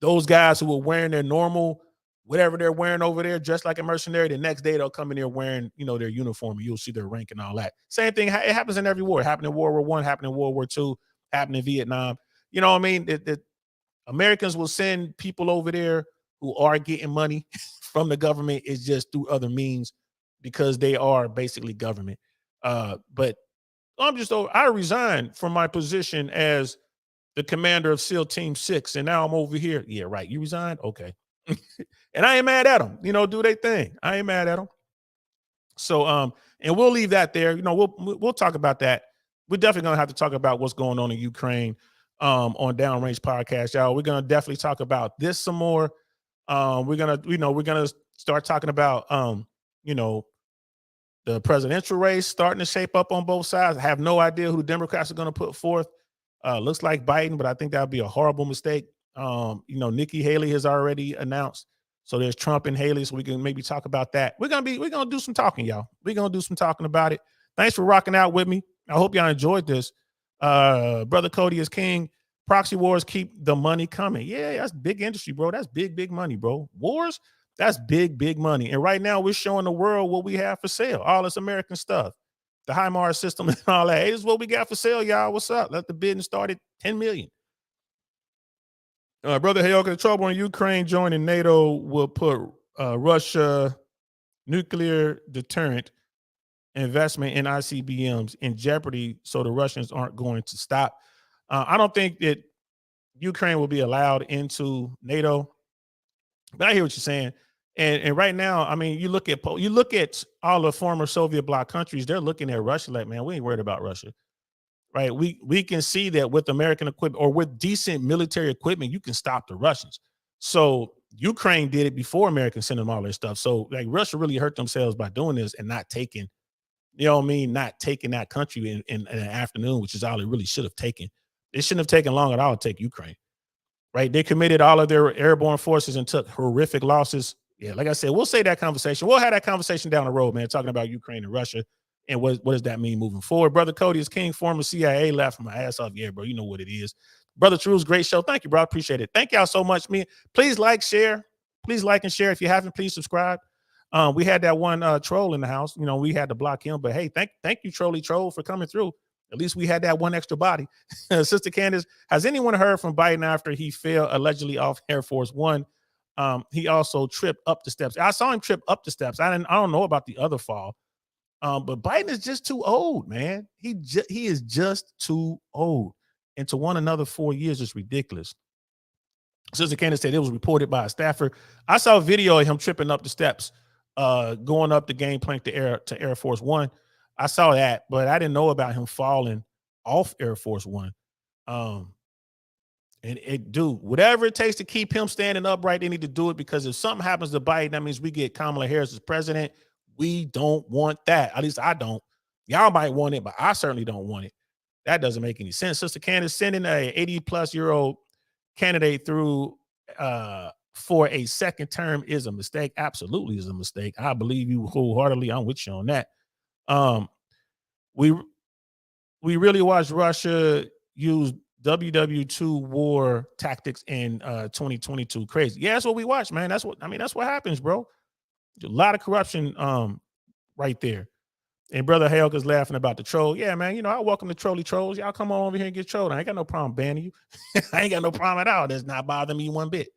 Those guys who were wearing their normal, whatever they're wearing over there, just like a mercenary, the next day they'll come in there wearing, their uniform, and you'll see their rank and all that. Same thing. It happens in every war. It happened in World War I, happened in World War II, happened in Vietnam. You know what I mean? The Americans will send people over there who are getting money from the government. Is just through other means because they are basically government. But I resigned from my position as the commander of SEAL Team 6, and now I'm over here. Yeah, right. You resigned? Okay. And I ain't mad at them. Do their thing. I ain't mad at them. So, and we'll leave that there. We'll talk about that. We're definitely gonna have to talk about what's going on in Ukraine on Downrange Podcast, y'all. We're gonna definitely talk about this some more. We're gonna start talking about the presidential race starting to shape up on both sides. I have no idea who the Democrats are gonna put forth. Looks like Biden, but I think that would be a horrible mistake. Nikki Haley has already announced. So there's Trump and Haley, so we can maybe talk about that. We're gonna do some talking, y'all. We're gonna do some talking about it. Thanks for rocking out with me. I hope y'all enjoyed this. Brother Cody is king. Proxy wars keep the money coming. Yeah, that's big industry, bro. That's big money, bro. Wars, that's big money. And right now we're showing the world what we have for sale. All this American stuff, the HIMARS system and all that. Hey, this is what we got for sale, y'all. What's up? Let the bidding start at 10 million. Brother Hayok, the trouble in Ukraine joining NATO will put Russia nuclear deterrent investment in ICBMs in jeopardy, so the Russians aren't going to stop. I don't think that Ukraine will be allowed into NATO, but I hear what you're saying. And right now, I mean, you look at all the former Soviet bloc countries, they're looking at Russia like, man, we ain't worried about Russia. right? We can see that with American equipment or with decent military equipment, you can stop the Russians. So Ukraine did it before America sent them all their stuff. So like Russia really hurt themselves by doing this and not taking, you know what I mean, not taking that country in an afternoon, which is all it really should have taken. It shouldn't have taken long at all to take Ukraine, right? They committed all of their airborne forces and took horrific losses. Yeah, like I said, we'll say that conversation. We'll have that conversation down the road, man, talking about Ukraine and Russia and what does that mean moving forward. Brother Cody is king, former CIA, laughing my ass off. Yeah, bro, you know what it is. Brother True's great show. Thank you, bro. I appreciate it. Thank y'all so much. Please like, share. Please like and share. If you haven't, please subscribe. We had that one troll in the house. You know, we had to block him, but hey, thank you, Trolly Troll, for coming through. At least we had that one extra body. Sister Candace, has anyone heard from Biden after he fell allegedly off Air Force One? He also tripped up the steps. I saw him trip up the steps. I don't know about the other fall. But Biden is just too old, man. He is just too old. And to want another 4 years is ridiculous. Sister Candace said it was reported by a staffer. I saw a video of him tripping up the steps, going up the gangplank to Air Force One. I saw that, but I didn't know about him falling off Air Force One. And dude, whatever it takes to keep him standing upright, they need to do it, because if something happens to Biden, that means we get Kamala Harris as president. We don't want that. At least I don't. Y'all might want it, but I certainly don't want it. That doesn't make any sense. Sister Candace, sending a 80-plus-year-old candidate through for a second term is a mistake. Absolutely is a mistake. I believe you wholeheartedly. I'm with you on that. We really watched Russia use WW2 war tactics in 2022. Crazy. Yeah, that's what we watched, man. That's what happens, bro. A lot of corruption right there. And Brother Helga's laughing about the troll. Yeah, man, you know, I welcome the trolly trolls. Y'all come on over here and get trolled. I ain't got no problem banning you. I ain't got no problem at all. That's not bothering me one bit.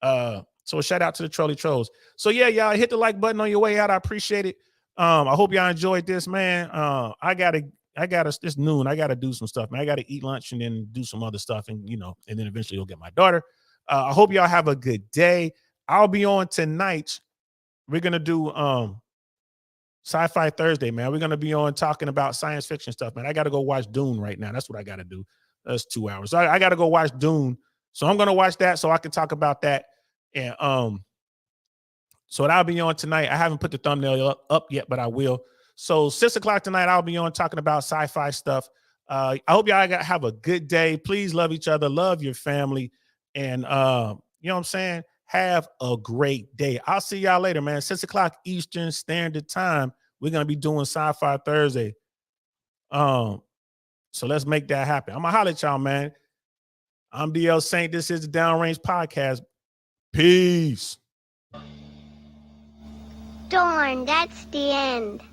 So shout out to the trolly trolls. So yeah, y'all hit the like button on your way out. I appreciate it. I hope y'all enjoyed this, man. It's noon. I gotta do some stuff, man. I gotta eat lunch and then do some other stuff, and and then eventually you'll get my daughter. I hope y'all have a good day. I'll be on tonight. We're gonna do Sci-Fi Thursday, man. We're gonna be on talking about science fiction stuff, man. I gotta go watch Dune right now. That's what I gotta do. That's 2 hours. So I gotta go watch Dune. So I'm gonna watch that so I can talk about that. And so that'll be on tonight. I haven't put the thumbnail up yet, but I will. So 6 o'clock tonight, I'll be on talking about sci-fi stuff. I hope y'all have a good day. Please love each other, love your family, and you know what I'm saying? Have a great day. I'll see y'all later, man. 6 o'clock Eastern Standard Time. We're gonna be doing Sci-Fi Thursday. So let's make that happen. I'm gonna holler at y'all, man. I'm DL Saint. This is the Downrange Podcast. Peace. Darn, that's the end.